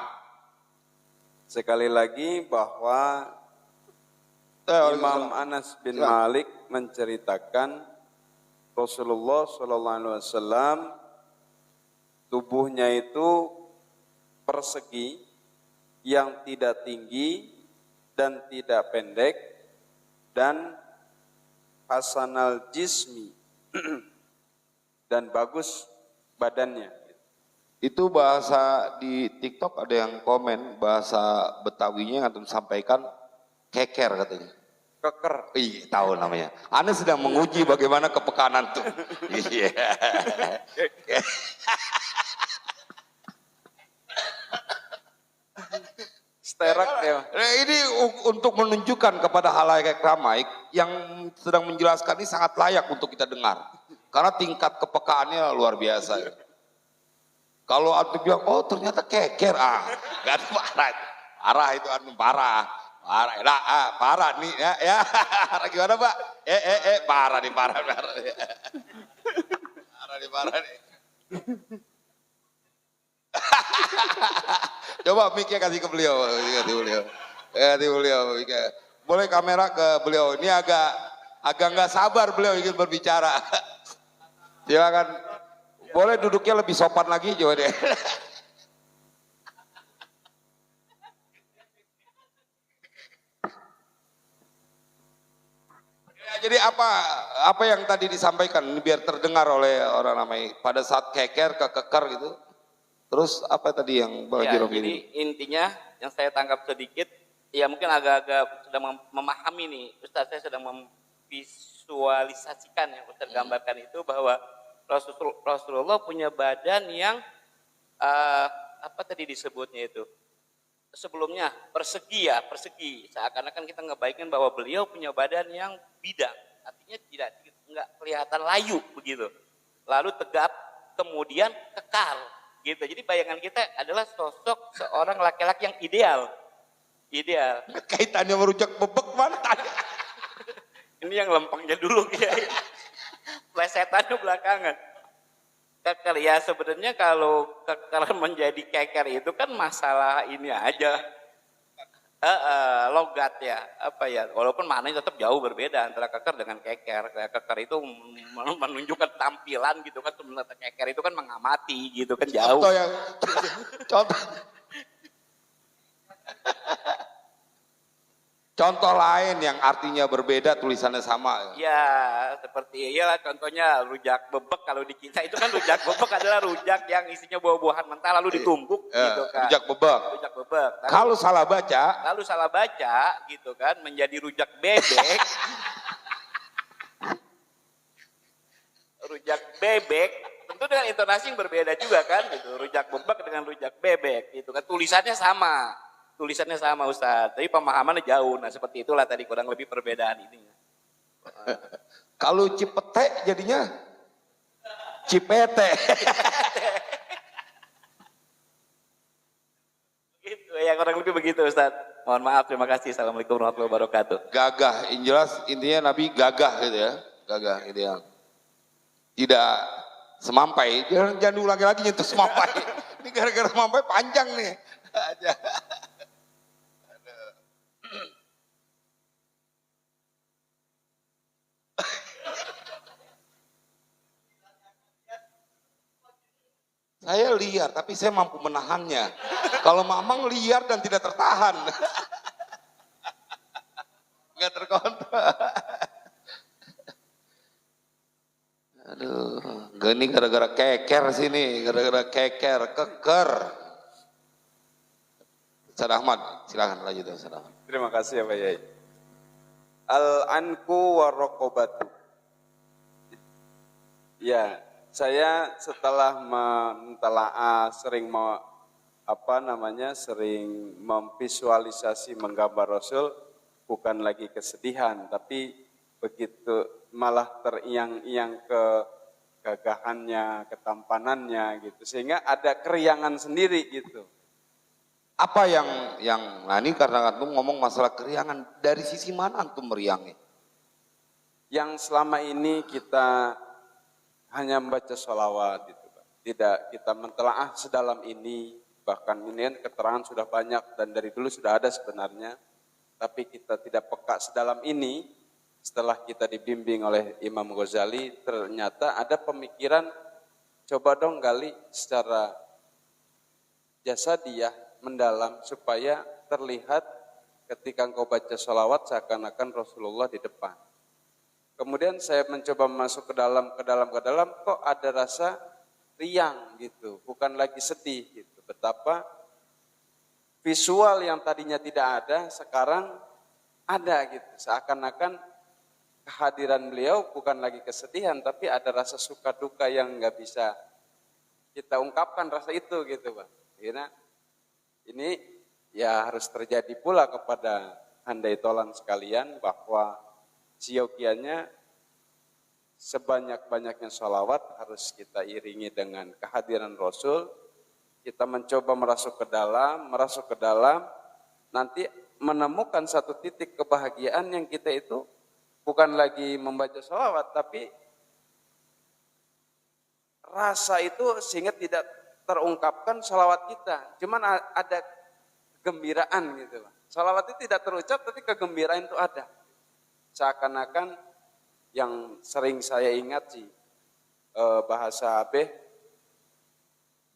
Sekali lagi bahwa Imam Anas bin Malik menceritakan Rasulullah SAW tubuhnya itu persegi yang tidak tinggi dan tidak pendek dan hasanal jismi dan bagus badannya. itu bahasa di TikTok ada yang komen bahasa Betawinya yang antum sampaikan keker katanya. Keker. Iya, tahu namanya. Anda sedang menguji bagaimana kepekanan tuh. Iya. Sterak ya. Ini untuk menunjukkan kepada halayak ramai yang sedang menjelaskan ini sangat layak untuk kita dengar. Karena tingkat kepekaannya luar biasa. Kalau antum bilang, oh ternyata keker, gak ada parah itu antum parah nih ya, gimana Pak? Parah nih. Coba mic-nya kasih ke beliau, boleh kamera ke beliau. Ini agak nggak sabar beliau ingin berbicara. Silakan. Boleh duduknya lebih sopan lagi, coba deh. Ya, jadi apa yang tadi disampaikan biar terdengar oleh orang ramai pada saat keker gitu. Terus apa tadi yang Bang Haji Rofi? Jadi intinya yang saya tangkap sedikit, ya mungkin agak-agak sudah memahami nih, Ustaz, saya sedang memvisualisasikan yang Ustaz gambarkan itu bahwa Rasulullah punya badan yang apa tadi disebutnya itu? Sebelumnya persegi. Seakan-akan kita ngebaikin bahwa beliau punya badan yang bidang, artinya nggak kelihatan layu begitu. Lalu tegap, kemudian kekal, gitu. Jadi bayangan kita adalah sosok seorang laki-laki yang ideal. Kaitannya merujak bebek mana? Ini yang lempengnya dulu ya. Plesetannya belakangan. Keker ya sebenarnya kalau keker menjadi keker itu kan masalah ini aja. Logat ya, walaupun maknanya tetap jauh berbeda antara keker dengan keker. Keker itu menunjukkan tampilan gitu kan, sebenarnya keker itu kan mengamati gitu kan, jauh. Contoh lain yang artinya berbeda tulisannya sama. Ya, seperti iyalah contohnya rujak bebek. Kalau di kita itu kan rujak bebek adalah rujak yang isinya buah-buahan mentah lalu ditumbuk gitu kan. Rujak bebek. Kalau salah baca gitu kan menjadi rujak bebek. Rujak bebek tentu dengan intonasi yang berbeda juga kan gitu. Rujak bebek dengan rujak bebek gitu kan, tulisannya sama Ustaz, tapi pemahamannya jauh. Nah seperti itulah tadi kurang lebih perbedaan ini. Kalau Cipete jadinya Cipete. Gitu ya, kurang lebih begitu Ustaz. Mohon maaf, terima kasih. Assalamualaikum warahmatullahi wabarakatuh. Gagah, yang jelas intinya Nabi gagah gitu ya. Gagah gitu ya. Tidak semampai, jangan diulangi lagi nyentuh semampai. Ini gara-gara semampai panjang nih. Saya liar, tapi saya mampu menahannya. Kalau Mamang liar dan tidak tertahan. Nggak terkontrol. Aduh, ini gara-gara keker sini, gara-gara keker, keker. Ustaz Ahmad, silakan lanjut Ustaz Ahmad. Terima kasih ya Pak Yai. Al-anku warrokobatu. Ya, saya setelah mentelaah sering sering memvisualisasi menggambar Rasul, bukan lagi kesedihan, tapi begitu malah teriang-iang ke gagahannya, ketampanannya gitu, sehingga ada keriangan sendiri gitu. Apa yang nah ini karena antum ngomong masalah keriangan, dari sisi mana antum meriangnya? Yang selama ini kita hanya membaca sholawat gitu, Pak. Tidak kita mentelaah sedalam ini, bahkan ini keterangan sudah banyak dan dari dulu sudah ada sebenarnya, tapi kita tidak peka sedalam ini. Setelah kita dibimbing oleh Imam Ghazali, ternyata ada pemikiran, coba dong gali secara jasadiyah, mendalam, supaya terlihat ketika engkau baca sholawat seakan-akan Rasulullah di depan. Kemudian saya mencoba masuk ke dalam, kok ada rasa riang gitu, bukan lagi sedih gitu. Betapa visual yang tadinya tidak ada, sekarang ada gitu. Seakan-akan kehadiran beliau bukan lagi kesedihan, tapi ada rasa suka duka yang nggak bisa kita ungkapkan rasa itu gitu Pak. Karena ini ya harus terjadi pula kepada handai tolan sekalian, bahwa siokiannya sebanyak-banyaknya sholawat harus kita iringi dengan kehadiran Rasul. Kita mencoba merasuk ke dalam, nanti menemukan satu titik kebahagiaan yang kita itu bukan lagi membaca sholawat, tapi rasa itu sehingga tidak terungkapkan sholawat kita. Cuman ada kegembiraan gitu. Sholawat itu tidak terucap, tapi kegembiraan itu ada. Seakan-akan yang sering saya ingat sih, bahasa Abeh,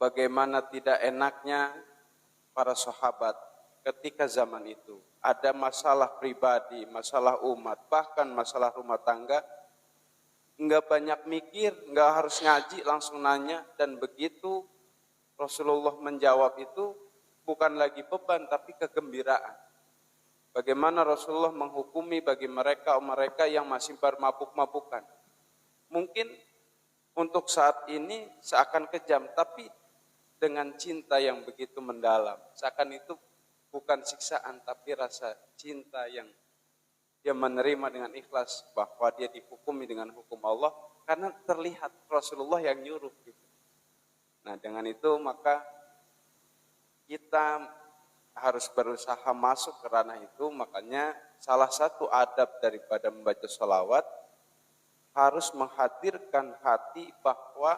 bagaimana tidak enaknya para sahabat ketika zaman itu. Ada masalah pribadi, masalah umat, bahkan masalah rumah tangga, enggak banyak mikir, enggak harus ngaji, langsung nanya, dan begitu Rasulullah menjawab itu bukan lagi beban, tapi kegembiraan. Bagaimana Rasulullah menghukumi bagi mereka yang masih bermabuk-mabukan. Mungkin untuk saat ini seakan kejam, tapi dengan cinta yang begitu mendalam. Seakan itu bukan siksaan, tapi rasa cinta yang dia menerima dengan ikhlas, bahwa dia dihukumi dengan hukum Allah, karena terlihat Rasulullah yang nyuruh gitu. Nah dengan itu maka kita harus berusaha masuk ke ranah itu. Makanya salah satu adab daripada membaca sholawat harus menghadirkan hati bahwa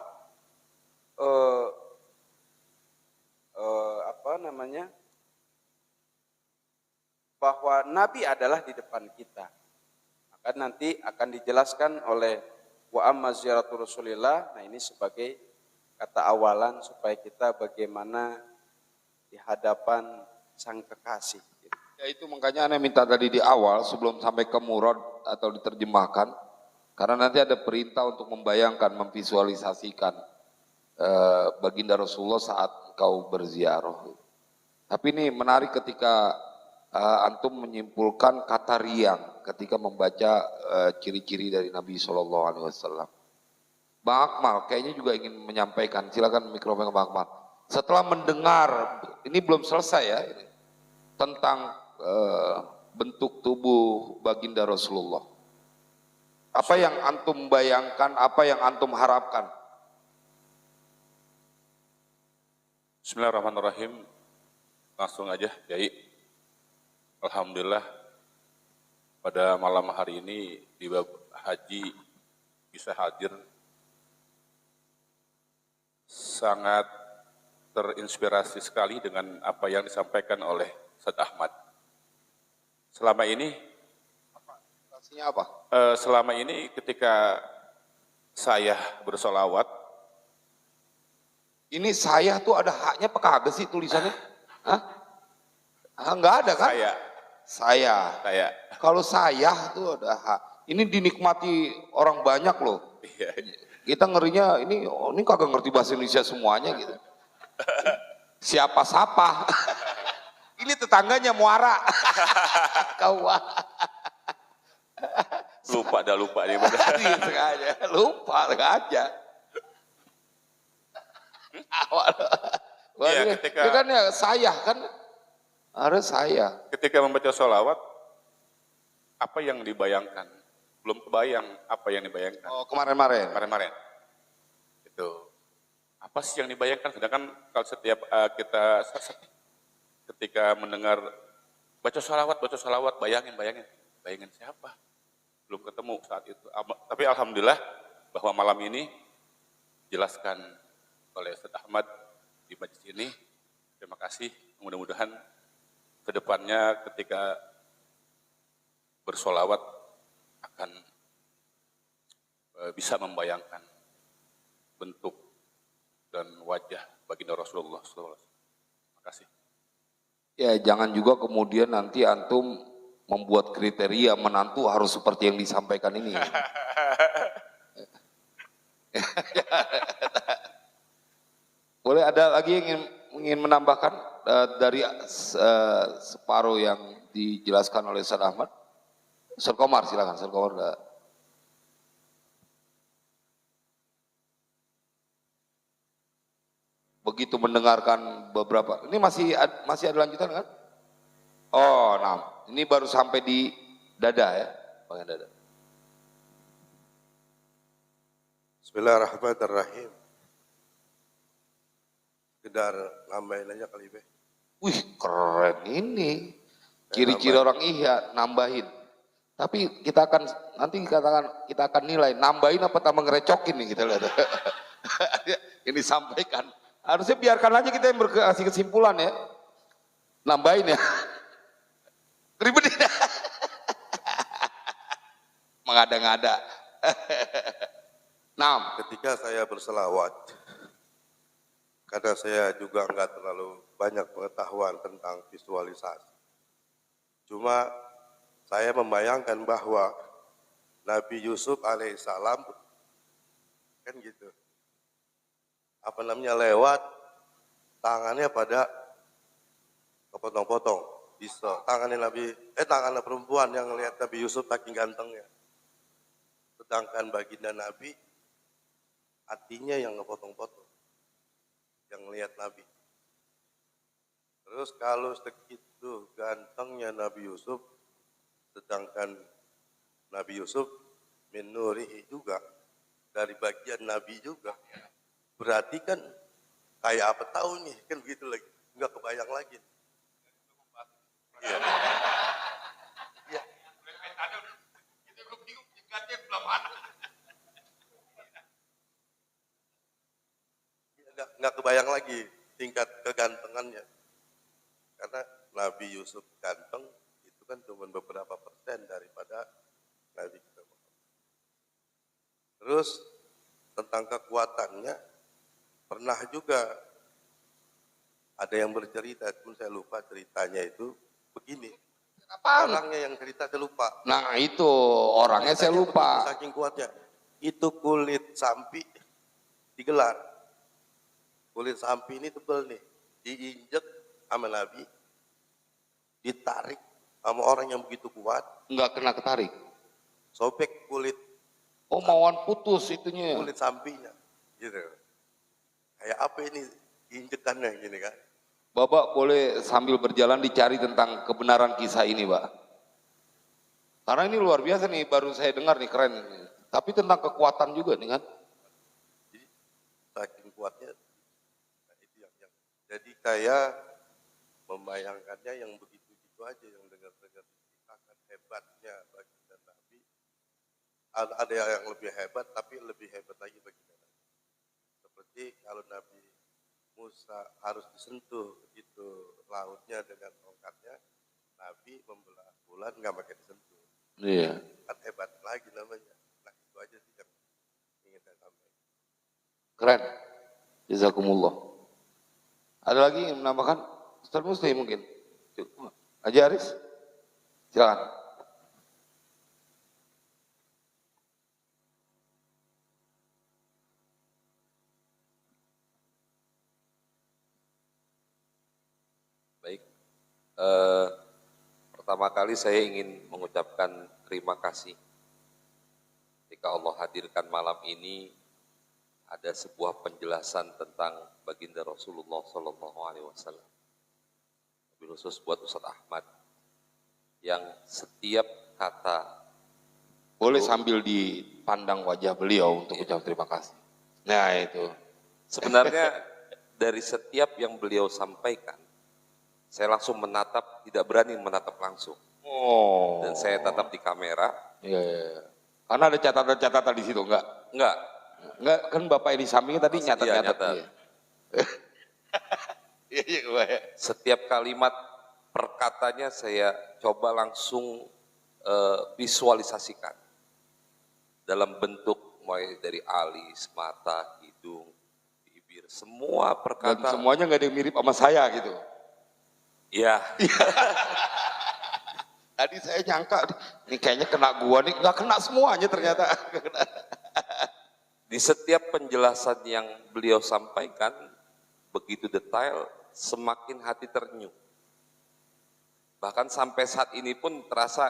bahwa Nabi adalah di depan kita. Maka nanti akan dijelaskan oleh wa amma ziyaratu Rasulillah. Nah ini sebagai kata awalan supaya kita bagaimana di hadapan sang kekasih. Ya itu makanya Anda minta tadi di awal sebelum sampai ke murad atau diterjemahkan, karena nanti ada perintah untuk membayangkan, memvisualisasikan baginda Rasulullah saat kau berziarah. Tapi ini menarik ketika antum menyimpulkan kata riang ketika membaca ciri-ciri dari Nabi SAW. Bang Akmal kayaknya juga ingin menyampaikan, silakan mikrofon Bang Akmal. Setelah mendengar, ini belum selesai ya, ini, tentang bentuk tubuh baginda Rasulullah. Apa yang antum bayangkan, apa yang antum harapkan? Bismillahirrahmanirrahim. Langsung aja, Kiai. Alhamdulillah pada malam hari ini di bab haji bisa hadir. Sangat terinspirasi sekali dengan apa yang disampaikan oleh Ustaz Ahmad. Selama ini Apa? Selama ini ketika saya bersolawat, Ini saya tuh ada haknya apa kagak sih tulisannya? Hah? Enggak ada kan? Saya. Kalau saya tuh ada hak. Ini dinikmati orang banyak loh. Kita ngerinya ini, oh, ini kagak ngerti bahasa Indonesia semuanya gitu. Siapa sapa? Ini tetangganya muara. Kau lupa nih. sengaja, lupa sengaja. Iya, ketika kan ya saya kan harus saya. Ketika membaca sholawat, apa yang dibayangkan? Belum kebayang apa yang dibayangkan. Oh, kemarin-kemarin. Itu. Apa sih yang dibayangkan? Sedangkan kalau setiap kita ketika mendengar baca sholawat, bayangin siapa? Belum ketemu saat itu. Tapi alhamdulillah bahwa malam ini dijelaskan oleh Ustaz Ahmad di majelis ini. Terima kasih. Mudah-mudahan kedepannya ketika bersolawat akan bisa membayangkan bentuk dan wajah baginda Rasulullah SAW. Terima kasih. Ya jangan juga kemudian nanti antum membuat kriteria menantu harus seperti yang disampaikan ini. Boleh ada lagi yang ingin menambahkan dari separuh yang dijelaskan oleh Ustaz Ahmad? Ustaz Komar silakan, Ustaz Komar. Begitu mendengarkan beberapa, ini masih ada lanjutan kan? Oh, nah, ini baru sampai di dada ya, bagian dada. Bismillahirrahmanirrahim. Sekedar nambahin aja kali be. Wih, keren ini. Ciri-ciri orang iya nambahin. Tapi kita akan nanti kita akan nilai nambahin apa tambah ngerecokin nih kita lihat. Ini sampaikan. Harusnya biarkan aja kita yang berkasih kesimpulan ya. Nambahin ya. Ribet ya. Mengada-ngada. Nah, ketika saya berselawat, karena saya juga enggak terlalu banyak pengetahuan tentang visualisasi. Cuma saya membayangkan bahwa Nabi Yusuf alaihissalam kan gitu. Apa namanya lewat tangannya pada kepotong-potong. Bisa tangannya tangannya perempuan yang lihat Nabi Yusuf saking gantengnya. Sedangkan baginda Nabi hatinya yang ngepotong-potong. Yang lihat Nabi. Terus kalau segitu gantengnya Nabi Yusuf, sedangkan Nabi Yusuf min nurihi juga, dari bagian Nabi juga, berarti kan kayak apa tahu nih, kan begitu lagi, nggak kebayang lagi. Iya. Iya. Nggak kebayang lagi tingkat kegantengannya. Karena Nabi Yusuf ganteng itu kan cuma beberapa persen daripada Nabi kita. Terus tentang kekuatannya pernah juga ada yang bercerita, cuma saya lupa ceritanya itu begini. Orangnya yang cerita saya lupa. Nah itu orangnya saya lupa. Saking kuatnya. Itu kulit sampi digelar. Kulit sampi ini tebal nih. Diinjek sama Nabi. Ditarik sama orang yang begitu kuat. Enggak kena ketarik. Sobek kulit. Oh mauan putus itunya. Kulit sampinya. Gitu. Kayak apa ini injekannya gini kan. Bapak boleh sambil berjalan dicari tentang kebenaran kisah ini, Pak. Karena ini luar biasa nih, baru saya dengar nih, keren ini. Tapi tentang kekuatan juga nih kan. Jadi saking kuatnya, nah itu yang jadi kayak membayangkannya yang begitu-begitu aja, yang dengar-dengar diceritakan hebatnya baginda Nabi. Ada yang lebih hebat, tapi lebih hebat lagi baginda Nabi. Seperti kalau Nabi Musa harus disentuh begitu lautnya dengan tongkatnya, Nabi membelah bulan nggak pakai disentuh. Iya. Kan hebat lagi namanya. Nah itu aja sih yang ingin saya sampaikan. Keren. Jazakumullah. Ada lagi yang menambahkan? Ustaz Musli mungkin? Haji Aris? Silakan. Baik. Pertama kali saya ingin mengucapkan terima kasih ketika Allah hadirkan malam ini ada sebuah penjelasan tentang baginda Rasulullah SAW. Lebih khusus buat Ustaz Ahmad yang setiap kata boleh sambil dipandang wajah beliau untuk ucap terima kasih. Nah itu. Sebenarnya dari setiap yang beliau sampaikan, saya langsung menatap, tidak berani menatap langsung. Oh. Dan saya tatap di kamera. Iya. Karena ada catatan-catatan di situ, enggak? Enggak, kan Bapak di sampingnya tadi nyatat-nyatat. Iya. Setiap kalimat perkatanya saya coba langsung visualisasikan. Dalam bentuk mulai dari alis, mata, hidung, bibir, semua perkataan. Dan semuanya nggak ada yang mirip sama saya gitu. Iya. Tadi saya nyangka, ini kayaknya kena gua nih, nggak kena semuanya ternyata. Di setiap penjelasan yang beliau sampaikan, begitu detail, semakin hati ternyuh. Bahkan sampai saat ini pun terasa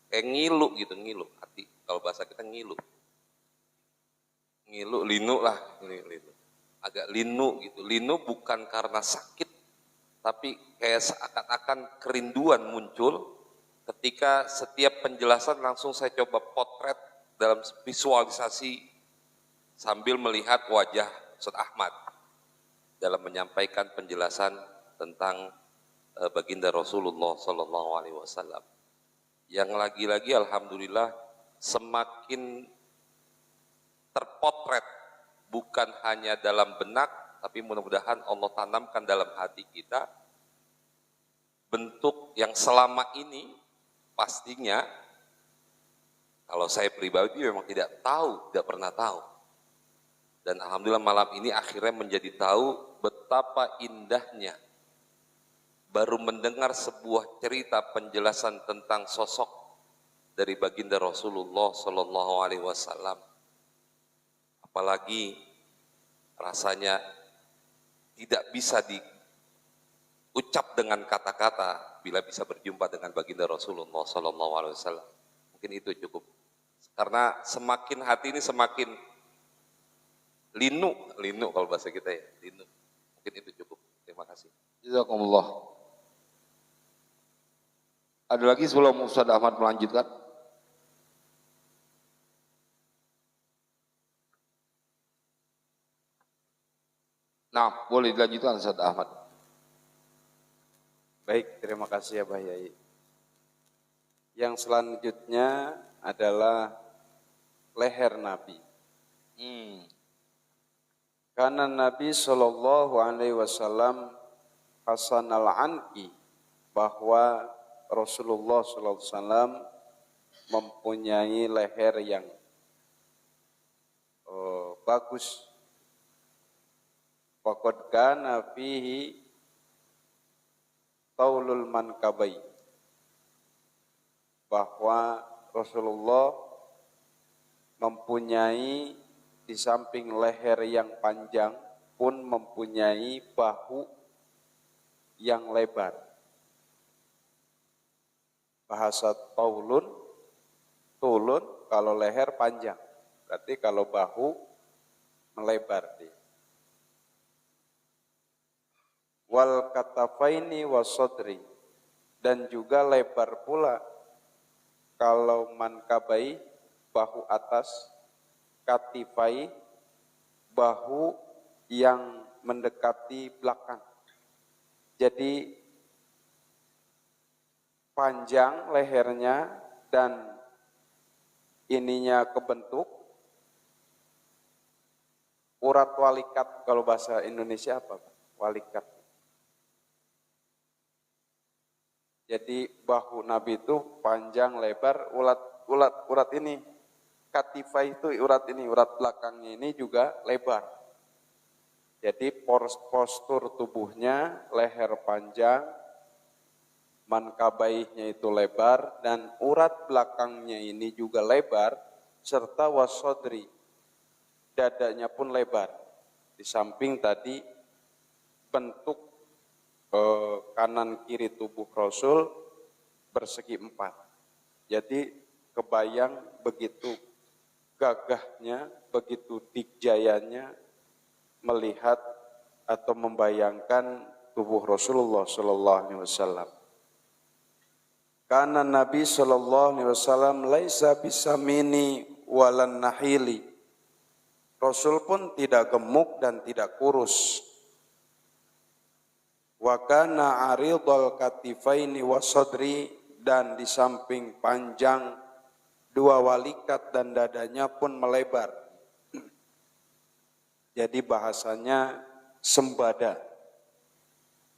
kayak ngilu gitu, ngilu hati. Kalau bahasa kita ngilu. Ngilu, linu lah. Linu. Agak linu gitu. Linu bukan karena sakit, tapi kayak seakan-akan kerinduan muncul ketika setiap penjelasan langsung saya coba potret dalam visualisasi sambil melihat wajah Ustaz Ahmad dalam menyampaikan penjelasan tentang baginda Rasulullah SAW. Yang lagi-lagi alhamdulillah semakin terpotret bukan hanya dalam benak, tapi mudah-mudahan Allah tanamkan dalam hati kita bentuk yang selama ini pastinya kalau saya pribadi memang tidak tahu, tidak pernah tahu. Dan alhamdulillah malam ini akhirnya menjadi tahu betapa indahnya baru mendengar sebuah cerita penjelasan tentang sosok dari baginda Rasulullah SAW. Apalagi rasanya tidak bisa diucap dengan kata-kata bila bisa berjumpa dengan baginda Rasulullah SAW. Mungkin itu cukup. Karena semakin hati ini semakin linu kalau bahasa kita ya, linu. Mungkin itu cukup. Terima kasih. Jazakumullah. Ada lagi sebelum Ustaz Ahmad melanjutkan? Nah, boleh dilanjutkan Ustaz Ahmad. Baik, terima kasih ya Pak Yai. Yang selanjutnya adalah leher Nabi. Karena Nabi SAW Hasan al-Anqi, bahwa Rasulullah SAW mempunyai leher yang bagus. Faqad kana fihi taulul mankabai, bahwa Rasulullah mempunyai di samping leher yang panjang pun mempunyai bahu yang lebar. Bahasa tulun kalau leher panjang, berarti kalau bahu melebar dia. Wal katafaini wasodri, dan juga lebar pula Kalau mankabai, bahu atas, katifai, bahu yang mendekati belakang. Jadi panjang lehernya dan ininya kebentuk. Urat walikat, kalau bahasa Indonesia apa? Walikat. Jadi bahu Nabi itu panjang lebar, urat ini, katifah itu urat ini, urat belakangnya ini juga lebar. Jadi postur tubuhnya, leher panjang, mankabaihnya itu lebar, dan urat belakangnya ini juga lebar, serta wasodri, dadanya pun lebar. Di samping tadi bentuk kanan kiri tubuh Rasul bersegi 4. Jadi kebayang begitu gagahnya, begitu dikjayanya melihat atau membayangkan tubuh Rasulullah sallallahu alaihi wasallam. Karena Nabi sallallahu alaihi wasallam laisa bisamini walan nahili. Rasul pun tidak gemuk dan tidak kurus. Wa kana aridul katifaini wasadri, dan di samping panjang dua walikat dan dadanya pun melebar. Jadi bahasanya sembada.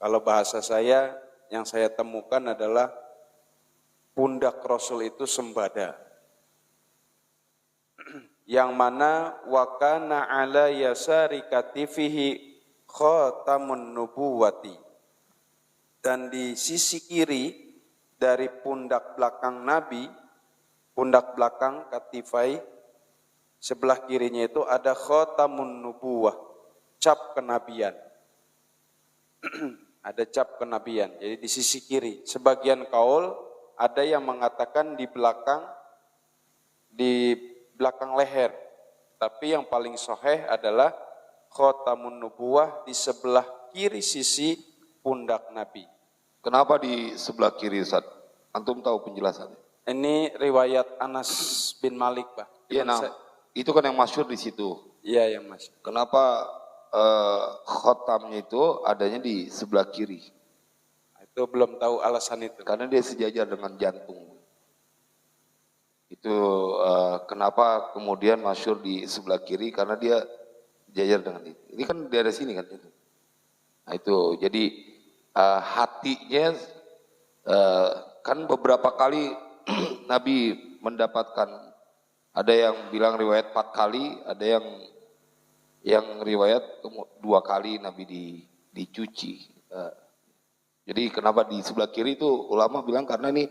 Kalau bahasa saya yang saya temukan adalah pundak Rasul itu sembada. Yang mana wa kana ala yasari katifihi khatamun nubuwati. Dan di sisi kiri dari pundak belakang Nabi, pundak belakang katifai, sebelah kirinya itu ada khatamun nubuwah, cap kenabian. Ada cap kenabian, jadi di sisi kiri. Sebagian kaul ada yang mengatakan di belakang leher. Tapi yang paling sahih adalah khatamun nubuwah di sebelah kiri sisi pundak Nabi. Kenapa di sebelah kiri, Ustaz? Antum tahu penjelasannya? Ini riwayat Anas bin Malik, Pak. Iya, nah, itu kan yang masyhur di situ. Iya, yang masyhur. Kenapa khotamnya itu adanya di sebelah kiri? Itu belum tahu alasan itu. Karena dia sejajar dengan jantung. Itu kenapa kemudian masyhur di sebelah kiri, karena dia sejajar dengan itu. Ini kan daerah sini kan itu. Nah itu, jadi hatinya kan beberapa kali Nabi mendapatkan, ada yang bilang riwayat 4 kali, ada yang riwayat 2 kali Nabi dicuci. Jadi kenapa di sebelah kiri itu ulama bilang karena ini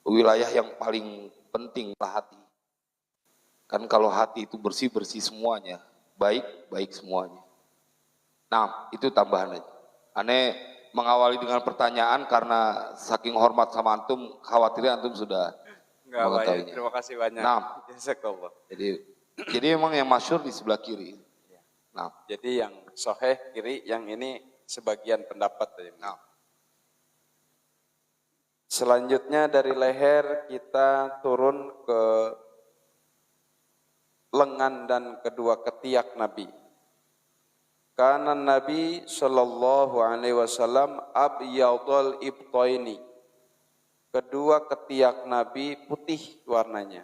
wilayah yang paling penting lah hati. Kan kalau hati itu bersih semuanya, baik semuanya. Nah itu tambahan aja. Aneh mengawali dengan pertanyaan karena saking hormat sama antum, khawatirnya antum sudah mengetahuinya. Terima kasih banyak. Nah, jadi memang yang masyhur di sebelah kiri. Nah, jadi yang sahih kiri, yang ini sebagian pendapat. Nah, selanjutnya dari leher kita turun ke lengan dan kedua ketiak Nabi. Karena Nabi sallallahu alaihi wasallam abyadul ibtaini. Kedua ketiak Nabi putih warnanya.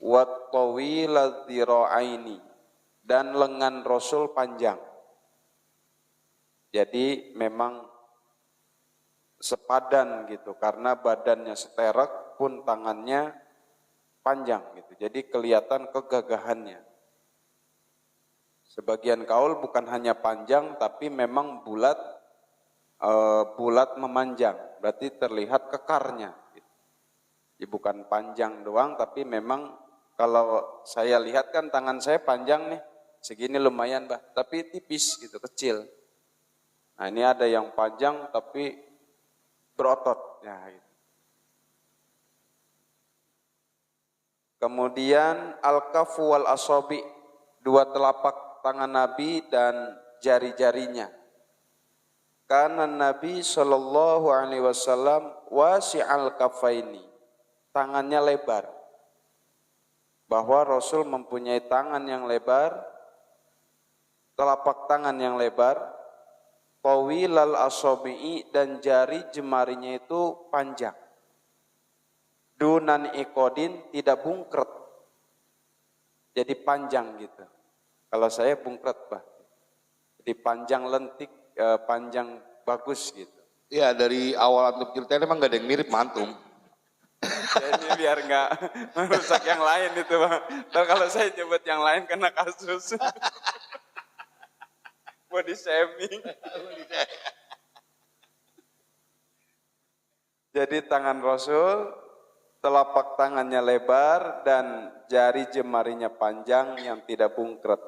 Wa tawilad dhira'aini, dan lengan Rasul panjang. Jadi memang sepadan gitu, karena badannya seterek pun tangannya panjang gitu. Jadi kelihatan kegagahannya. Sebagian kaul bukan hanya panjang tapi memang bulat memanjang, berarti terlihat kekarnya. Jadi bukan panjang doang tapi memang kalau saya lihat kan tangan saya panjang nih, segini lumayan bah, tapi tipis gitu, kecil. Nah ini ada yang panjang tapi berotot. Ya, gitu. Kemudian al-kafu wal asabi, dua telapak tangan Nabi dan jari-jarinya. Karena Nabi sallallahu alaihi wasallam wasi'al kafaini. tangannya lebar. Bahwa Rasul mempunyai tangan yang lebar, telapak tangan yang lebar, tawilal asabi'i, dan jari jemarinya itu panjang. Dunan iqodin, tidak bungkret. Jadi panjang gitu. Kalau saya bungkret, Pak. Jadi panjang lentik, panjang bagus gitu. Ya, dari awal antum ceritain emang gak ada yang mirip mantum. Jadi biar nggak merusak yang lain itu, Bang. Ntar kalau saya nyebut yang lain kena kasus. Body shaming. Jadi tangan Rasul, telapak tangannya lebar dan jari jemarinya panjang yang tidak bungkret.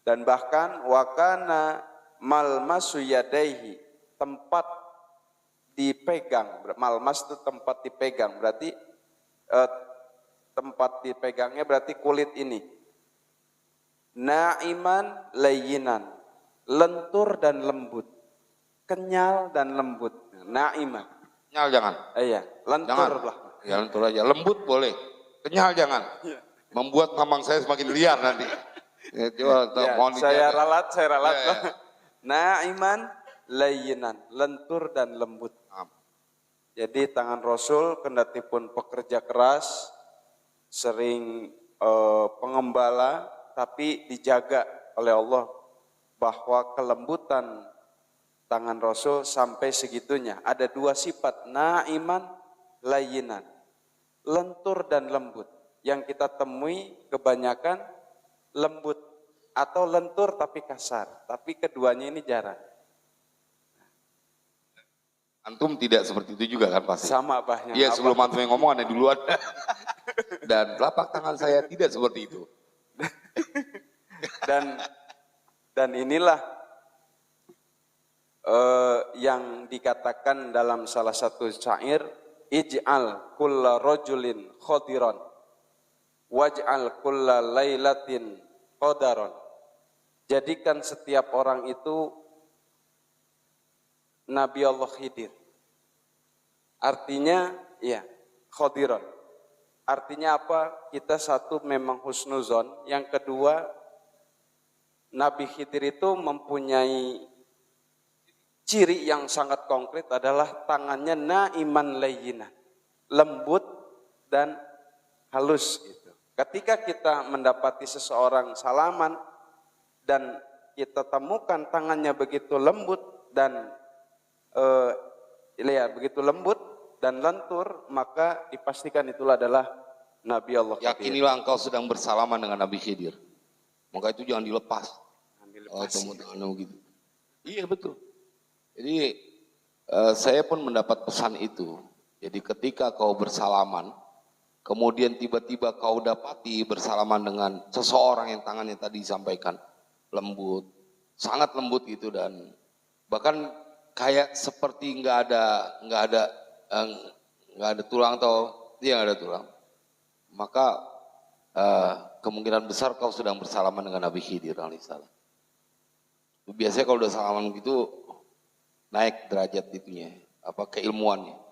Dan bahkan wakana malmasu yadaihi, tempat dipegang. Malmas itu tempat dipegang, berarti tempat dipegangnya berarti kulit ini. Na'iman layyinan, lentur dan lembut, kenyal dan lembut. Na'iman. Kenyal jangan. Iya, lentur lah. Ya lentur aja, lembut boleh. Kenyal jangan. Membuat mamang saya semakin liar nanti. Ya, coba, Ya, mohon saya dijaga. ralat. Ya. Na'iman layyinan, lentur dan lembut. Jadi tangan Rasul kendati pun pekerja keras, sering pengembala, tapi dijaga oleh Allah bahwa kelembutan tangan Rasul sampai segitunya. Ada dua sifat, na'iman, layyinan, lentur dan lembut. Yang kita temui kebanyakan lembut atau lentur tapi kasar, tapi keduanya ini jarang. Antum tidak seperti itu juga kan pasti? Sama Pak. Iya, sebelum antum yang ngomong ada duluan. Dan telapak tangan saya tidak seperti itu. Dan inilah yang dikatakan dalam salah satu syair, ij'al kulla rajulin khadiran waj'al kulla lailatin qadaran. Jadikan setiap orang itu Nabi Allah Khidir. Artinya, ya, khadiran. Artinya apa? Kita satu memang husnuzon, yang kedua Nabi Khidir itu mempunyai ciri yang sangat konkret adalah tangannya na'iman layyinan, lembut dan halus gitu. Ketika kita mendapati seseorang salaman dan kita temukan tangannya begitu lembut dan begitu lembut dan lentur, maka dipastikan itulah adalah Nabi Allah Khidir. Yakinilah engkau sedang bersalaman dengan Nabi Khidir. Maka itu jangan dilepas. Gitu. Iya betul. Jadi saya pun mendapat pesan itu. Jadi ketika kau bersalaman, kemudian tiba-tiba kau dapati bersalaman dengan seseorang yang tangannya tadi disampaikan lembut, sangat lembut gitu, dan bahkan kayak seperti nggak ada tulang atau dia nggak ada tulang, maka kemungkinan besar kau sedang bersalaman dengan Nabi Khidir alaihissalam. Biasanya kalau udah salaman gitu naik derajat itunya, apa keilmuannya.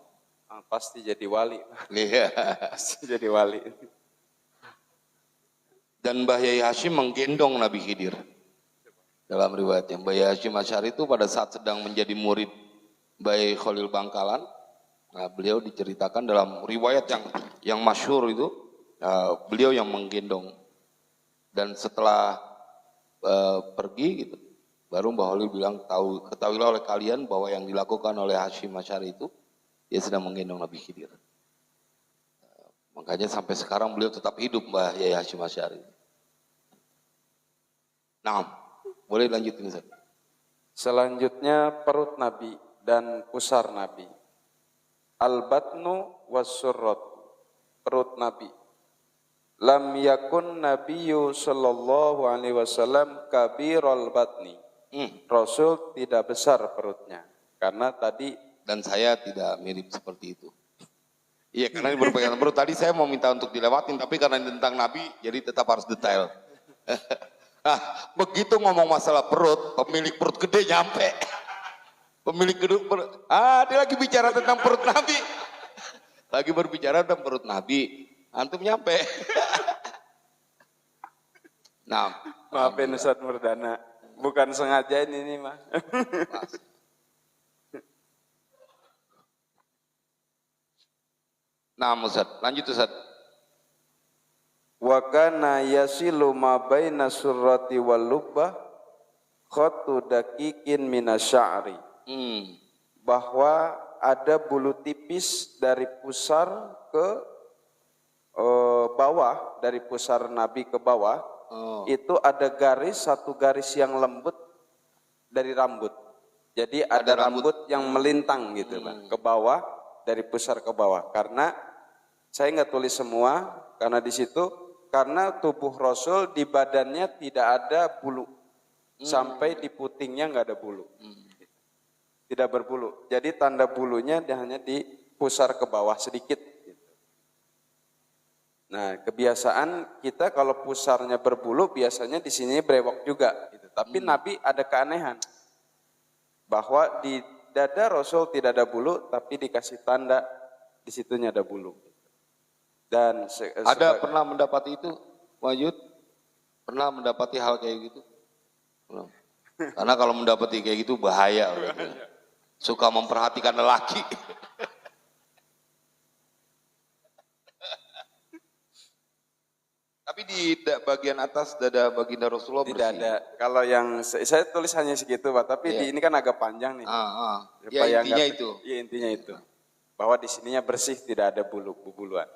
Pasti jadi wali. Iya. Pasti jadi wali. Dan Mbah Yai Hashim menggendong Nabi Khidir. Dalam riwayatnya, Mbah Yai Hashim Asy'ari itu pada saat sedang menjadi murid Mbah Yai Khalil Bangkalan, nah, beliau diceritakan dalam riwayat yang masyhur itu, beliau yang menggendong. Dan setelah pergi gitu, baru Mbah Khalil bilang, ketahuilah oleh kalian bahwa yang dilakukan oleh Hashim Asy'ari itu, dia sedang menggendong Nabi Khidir. Makanya sampai sekarang beliau tetap hidup, Mbah Yai Hashim Asy'ari. Nah, boleh lanjutin Ustaz. Selanjutnya perut Nabi dan pusar Nabi. Al-batnu was-surrat, perut Nabi. Lam yakun nabiyyu sallallahu alaihi wasallam kabiral batni. Rasul tidak besar perutnya. Karena tadi, dan saya tidak mirip seperti itu. Iya, karena ini berpegangan perut. Tadi saya mau minta untuk dilewatin, tapi karena ini tentang Nabi, jadi tetap harus detail. Nah, begitu ngomong masalah perut, pemilik perut gede nyampe. Pemilik perut, dia lagi bicara tentang perut Nabi. Lagi berbicara tentang perut Nabi, antum nyampe. Nah, Maafin Ustaz Murdana, bukan sengaja ini mah. nah Ustaz, lanjut Ustaz. Wa kana yasilu ma baina surrati wal lubbah khatu daqiqin minasya'ri. Bahwa ada bulu tipis dari pusar ke bawah, dari pusar Nabi ke bawah, itu ada satu garis yang lembut dari rambut. Jadi ada rambut yang melintang gitu, Pak, ke bawah, dari pusar ke bawah. Karena saya nggak tulis semua, karena di situ, karena tubuh Rasul di badannya tidak ada bulu, sampai di putingnya nggak ada bulu. Tidak berbulu. Jadi tanda bulunya hanya di pusar ke bawah sedikit. Nah, kebiasaan kita kalau pusarnya berbulu biasanya di sini brewok juga. Tapi Nabi ada keanehan bahwa di dada Rasul tidak ada bulu, tapi dikasih tanda di situnya ada bulu. Dan ada pernah mendapati itu, Wajud? Pernah mendapati hal kayak gitu? Belum. Karena kalau mendapati kayak gitu bahaya. Suka memperhatikan lelaki. Tapi di bagian atas dada baginda Rasulullah tidak bersih. ada. Kalau yang saya tulis hanya segitu, Pak. Tapi di ini kan agak panjang nih. Ya intinya itu. Iya intinya itu. Bahwa di sininya bersih, tidak ada bulu-buluan.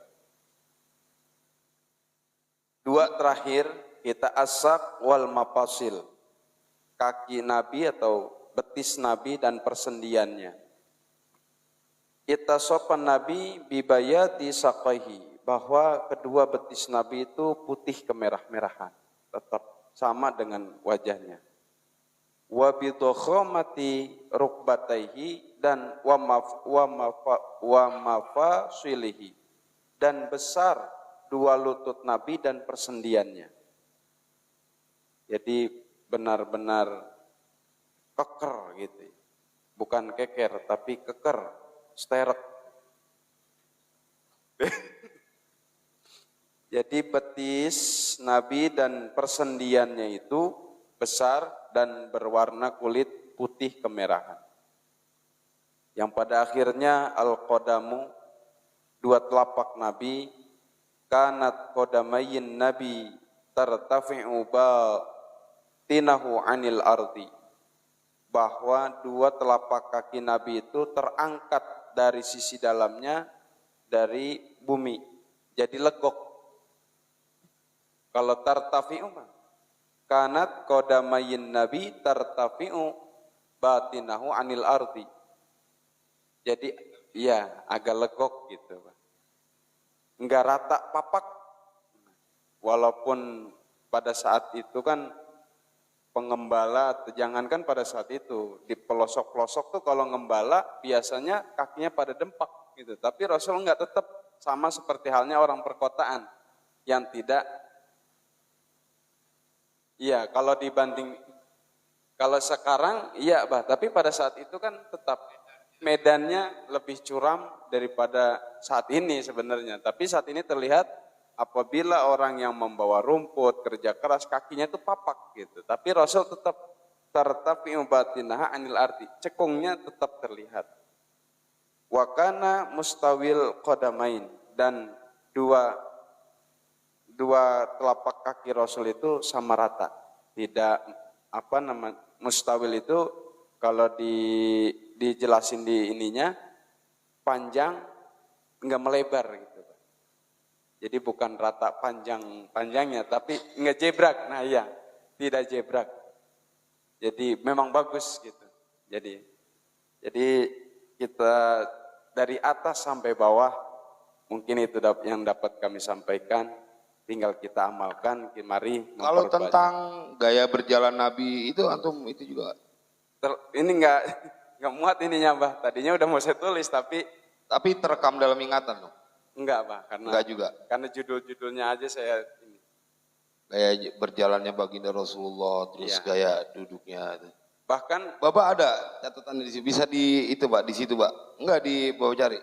Dua terakhir kita asak wal mafasil. Kaki Nabi atau betis Nabi dan persendiannya. Itasopan Nabi bibayati saqaihi, bahwa kedua betis Nabi itu putih kemerah-merahan, tetap sama dengan wajahnya. Wa bidokhamati rukbataihi, dan wa mafasilihi, dan besar dua lutut Nabi dan persendiannya. Jadi benar-benar keker gitu, bukan keker tapi keker, steret. Jadi betis Nabi dan persendiannya itu besar dan berwarna kulit putih kemerahan. Yang pada akhirnya al-qadamu, dua telapak Nabi, kanat qadamayin Nabi tartafi'u batinahu anil ardi, bahwa dua telapak kaki Nabi itu terangkat dari sisi dalamnya dari bumi, jadi legok. Kalau tartafi'u, kanat qadamayin Nabi tartafi'u batinahu anil ardi, jadi ya agak legok gitu, enggak rata papak. Walaupun pada saat itu kan pengembala, jangankan pada saat itu, di pelosok-pelosok tuh kalau ngembala biasanya kakinya pada dempak gitu. Tapi Rasul enggak, tetap sama seperti halnya orang perkotaan yang tidak. Iya, kalau dibanding, kalau sekarang iya, bah, tapi pada saat itu kan tetap medannya lebih curam daripada saat ini sebenarnya. Tapi saat ini terlihat apabila orang yang membawa rumput, kerja keras, kakinya itu papak gitu. Tapi Rasul tetap tartafi'u batinaha anil ardi, cekungnya tetap terlihat. Wa kana mustawil qadamain, dan dua telapak kaki Rasul itu sama rata. Tidak mustawil itu kalau dijelasin di ininya panjang enggak melebar gitu. Jadi bukan rata panjangnya, tapi enggak jebrak. Nah iya, tidak jebrak. Jadi memang bagus gitu. Jadi kita dari atas sampai bawah, mungkin itu yang dapat kami sampaikan. Tinggal kita amalkan, mari. Kalau tentang gaya berjalan Nabi itu antum itu juga. Ini enggak muat ininya, Mbah. Tadinya udah mau saya tulis tapi terekam dalam ingatan loh. Enggak, Mbah, enggak juga. Karena judul-judulnya aja saya ini. Gaya berjalannya baginda Rasulullah, terus gaya duduknya. Bahkan Bapak ada catatan di situ, bisa di itu, Pak, di situ, Pak. Enggak di bawah cari.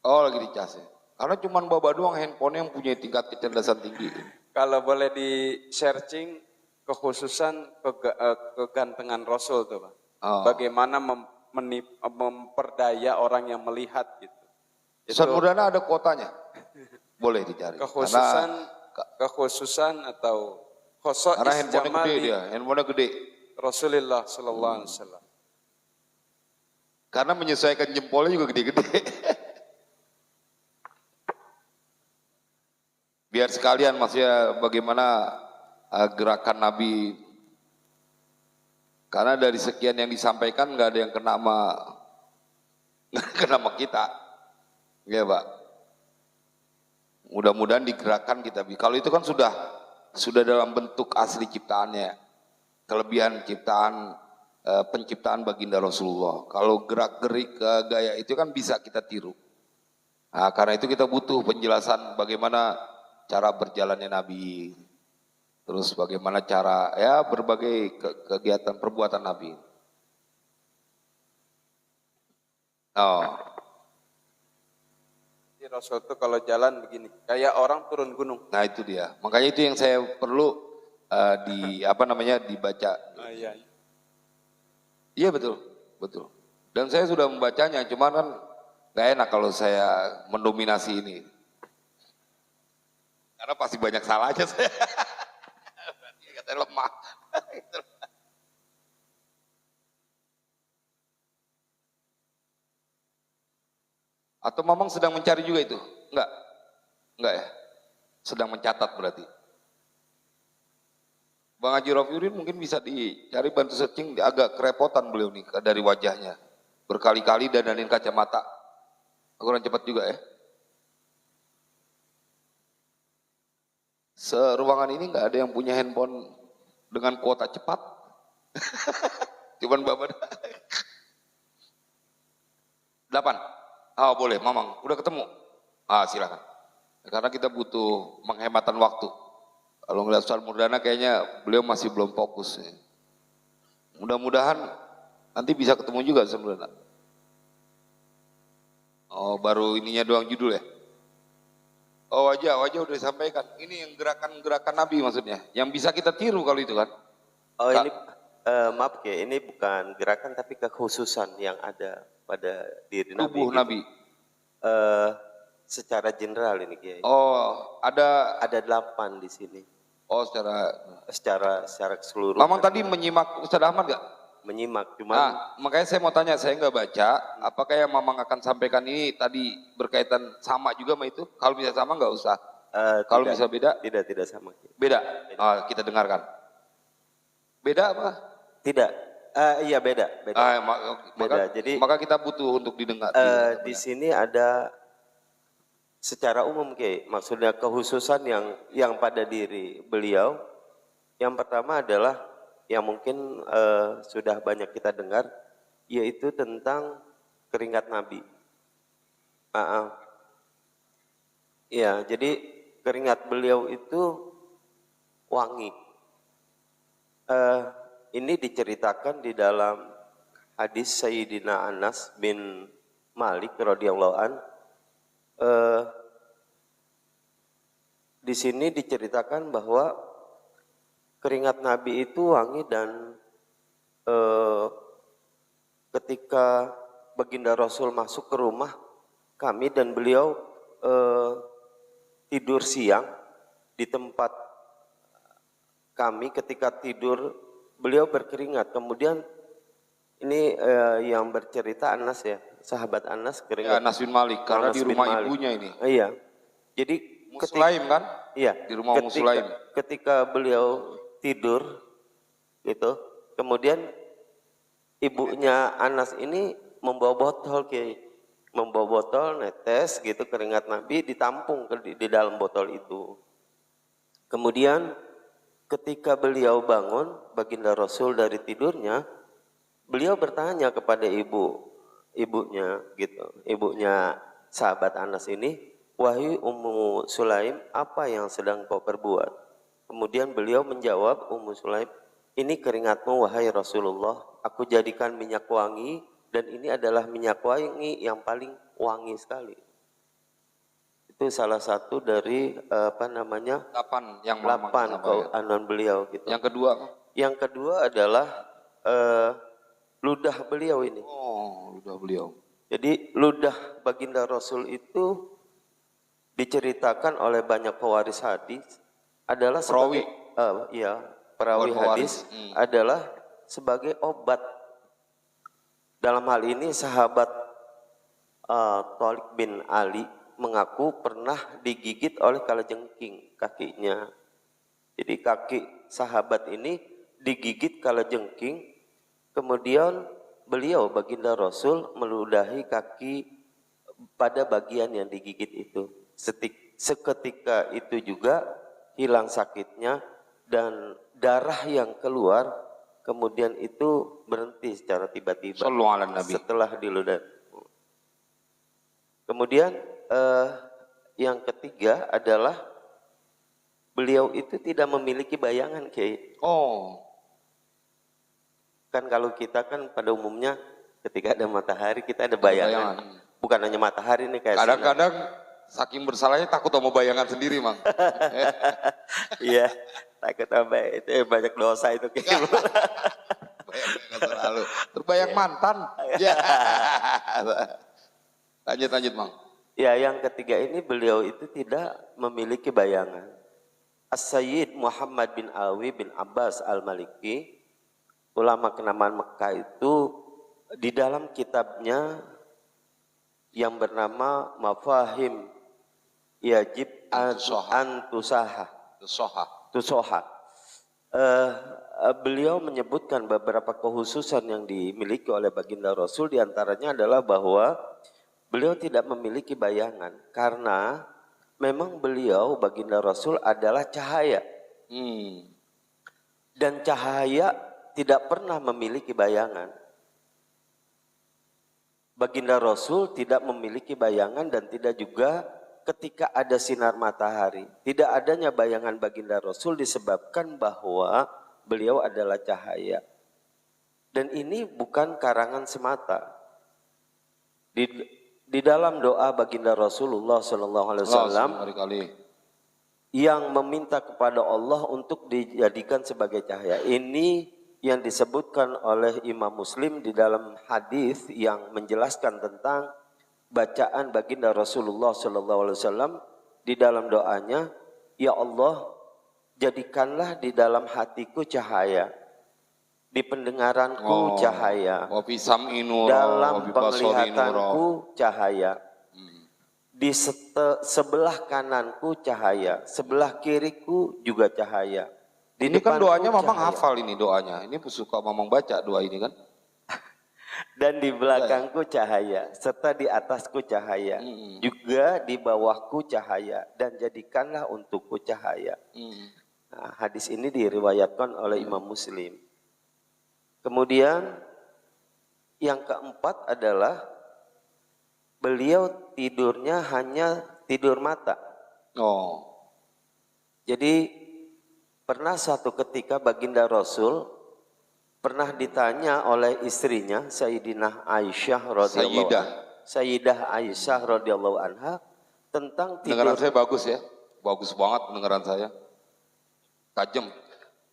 Oh, lagi dicas ya. Karena cuma Bapak doang handphone yang punya tingkat kecerdasan tinggi. Kalau boleh di searching kekhususan kegantengan Rasul tuh Pak. Oh. Bagaimana memperdaya orang yang melihat gitu. Ustaz Murdana ada kuotanya. Boleh dicari. Kekhususan atau khosois karena handphonenya gede jamali dia, handphonenya gede. Rasulullah sallallahu alaihi wasallam. Karena menyesuaikan jempolnya juga gede-gede. Biar sekalian maksudnya bagaimana gerakan Nabi. Karena dari sekian yang disampaikan nggak ada yang kena sama kita. Ya Pak. Mudah-mudahan digerakkan kita. Kalau itu kan sudah dalam bentuk asli ciptaannya. Kelebihan ciptaan, penciptaan baginda Rasulullah. Kalau gerak-gerik gaya itu kan bisa kita tiru. Nah, karena itu kita butuh penjelasan bagaimana cara berjalannya Nabi. Terus bagaimana cara ya berbagai kegiatan perbuatan Nabi. Oh. Rasul itu kalau jalan begini, kayak orang turun gunung. Nah itu dia. Makanya itu yang saya perlu dibaca. Iya. Iya betul. Dan saya sudah membacanya, cuman kan gak enak kalau saya mendominasi ini. Karena pasti banyak salahnya saya. Berarti katanya lemah. Atau Mamang sedang mencari juga itu? Enggak ya? Sedang mencatat berarti. Bang Haji Rafiuddin mungkin bisa dicari bantu searching, agak kerepotan beliau nih dari wajahnya. Berkali-kali dandanin kacamata. Kurang cepat juga ya. Seruangan ini enggak ada yang punya handphone dengan kuota cepat. Cuman Bapak. 8. Oh boleh, Mamang. Udah ketemu? Silakan. Karena kita butuh penghematan waktu. Kalau ngeliat Ustaz Murdana kayaknya beliau masih belum fokus. Ya. Mudah-mudahan nanti bisa ketemu juga Ustaz Murdana. Oh baru ininya doang judul ya? Oh wajah udah disampaikan. Ini yang gerakan-gerakan Nabi maksudnya. Yang bisa kita tiru kalau itu kan. Oh ini, maaf ya, ini bukan gerakan tapi kekhususan yang ada pada diri Nabi. Tubuh gitu. Nabi. Secara general ini Kiai. Oh, ada 8 di sini. Oh, secara keseluruhan. Mamang tadi menyimak Ustaz Ahmad enggak? Menyimak, cuman makanya saya mau tanya, saya enggak baca, apakah yang Mamang akan sampaikan ini tadi berkaitan sama juga sama itu? Kalau bisa sama enggak usah. Kalau bisa beda? Tidak sama. Beda. Kita dengarkan. Beda apa? Tidak. Iya beda. Maka kita butuh untuk didengar. Di sini ada secara umum maksudnya kekhususan yang pada diri beliau. Yang pertama adalah yang mungkin sudah banyak kita dengar, yaitu tentang keringat Nabi. Ya, jadi keringat beliau itu wangi. Ini diceritakan di dalam hadis Sayyidina Anas bin Malik radhiyallahu an. Di sini diceritakan bahwa keringat Nabi itu wangi dan ketika baginda Rasul masuk ke rumah kami dan beliau tidur siang di tempat kami, ketika tidur beliau berkeringat. Kemudian ini yang bercerita Anas ya, sahabat Anas keringat. Ya, Anas bin Malik, karena Anas di rumah ibunya ini. Iya. Jadi Sulaim kan? Iya. Di rumah Sulaim. Ketika beliau tidur gitu, kemudian ibunya Anas ini membawa botol membawa botol netes gitu keringat Nabi, ditampung di dalam botol itu. Kemudian ketika beliau bangun, baginda Rasul dari tidurnya, beliau bertanya kepada ibunya gitu, ibunya sahabat Anas ini, wahai Ummu Sulaim, apa yang sedang kau perbuat? Kemudian beliau menjawab, Ummu Sulaim, ini keringatmu wahai Rasulullah, aku jadikan minyak wangi dan ini adalah minyak wangi yang paling wangi sekali. Itu salah satu dari apa namanya? 8 yang 8 anuan beliau gitu. Yang kedua? Yang kedua adalah ludah beliau ini. Oh, ludah beliau. Jadi ludah baginda Rasul itu diceritakan oleh banyak pewaris hadis adalah sebagai perawi hadis adalah sebagai obat. Dalam hal ini sahabat Thalib bin Ali mengaku pernah digigit oleh kalajengking kakinya. Jadi kaki sahabat ini digigit kalajengking, kemudian beliau baginda Rasul meludahi kaki pada bagian yang digigit itu. Seketika itu juga hilang sakitnya dan darah yang keluar kemudian itu berhenti secara tiba-tiba setelah diludahi. Kemudian yang ketiga adalah beliau itu tidak memiliki bayangan, Kiai. Oh. Kan kalau kita kan pada umumnya ketika ada matahari kita ada bayangan. Bukan hanya matahari nih kayak kadang-kadang saking bersalahnya takut sama bayangan sendiri, Mang. Iya, takut sama itu banyak dosa itu Kiai. Bayangan selalu. Terbayang mantan. Ya. Lanjut, Mang. Ya, yang ketiga ini beliau itu tidak memiliki bayangan. As-Sayyid Muhammad bin Alwi bin Abbas Al-Maliki, ulama kenamaan Mekah itu di dalam kitabnya yang bernama Mafahim Yajib Tusoha. Beliau menyebutkan beberapa kekhususan yang dimiliki oleh baginda Rasul, diantaranya adalah bahwa beliau tidak memiliki bayangan karena memang beliau baginda Rasul adalah cahaya. Dan cahaya tidak pernah memiliki bayangan. Baginda Rasul tidak memiliki bayangan dan tidak juga ketika ada sinar matahari. Tidak adanya bayangan baginda Rasul disebabkan bahwa beliau adalah cahaya. Dan ini bukan karangan semata. Di dalam doa baginda Rasulullah SAW yang meminta kepada Allah untuk dijadikan sebagai cahaya. Ini yang disebutkan oleh Imam Muslim di dalam hadis yang menjelaskan tentang bacaan baginda Rasulullah SAW di dalam doanya, ya Allah, jadikanlah di dalam hatiku cahaya, di pendengaranku cahaya, dalam penglihatanku cahaya, di sebelah kananku cahaya, sebelah kiriku juga cahaya. Ini kan doanya Mamang hafal ini doanya. Ini suka Mamang baca doa ini kan. Dan di belakangku cahaya, serta di atasku cahaya, juga di bawahku cahaya, dan jadikanlah untukku cahaya. Nah, hadis ini diriwayatkan oleh Imam Muslim. Kemudian yang keempat adalah beliau tidurnya hanya tidur mata. Jadi pernah suatu ketika baginda Rasul pernah ditanya oleh istrinya Sayyidah Aisyah radhiyallahu anha tentang tidur. Pendengaran saya bagus ya, bagus banget pendengaran saya, tajam.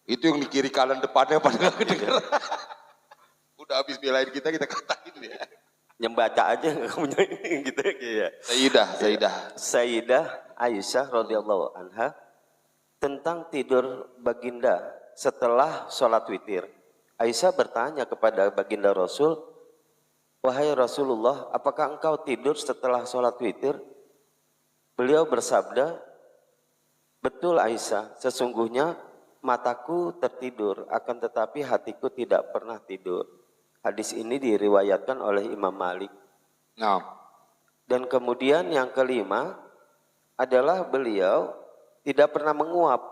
Itu yang di kiri kanan depannya pada nggak kedengeran. Udah habis belain kita katain ya. Nyembaca aja nggak punya gitu ya. Sayyidah Aisyah radhiyallahu anha tentang tidur baginda setelah sholat witir. Aisyah bertanya kepada baginda Rasul, wahai Rasulullah, apakah engkau tidur setelah sholat witir? Beliau bersabda, betul Aisyah, sesungguhnya mataku tertidur, akan tetapi hatiku tidak pernah tidur. Hadis ini diriwayatkan oleh Imam Malik. Dan kemudian yang kelima adalah beliau tidak pernah menguap.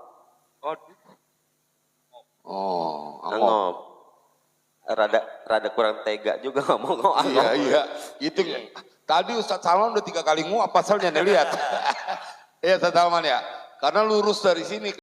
Angop. Rada kurang tega juga ngomong angop. Iya. Itu tadi Ustadz Salman udah 3 kali nguap pasalnya nih lihat. Iya Ustadz Salman ya. Karena lurus dari sini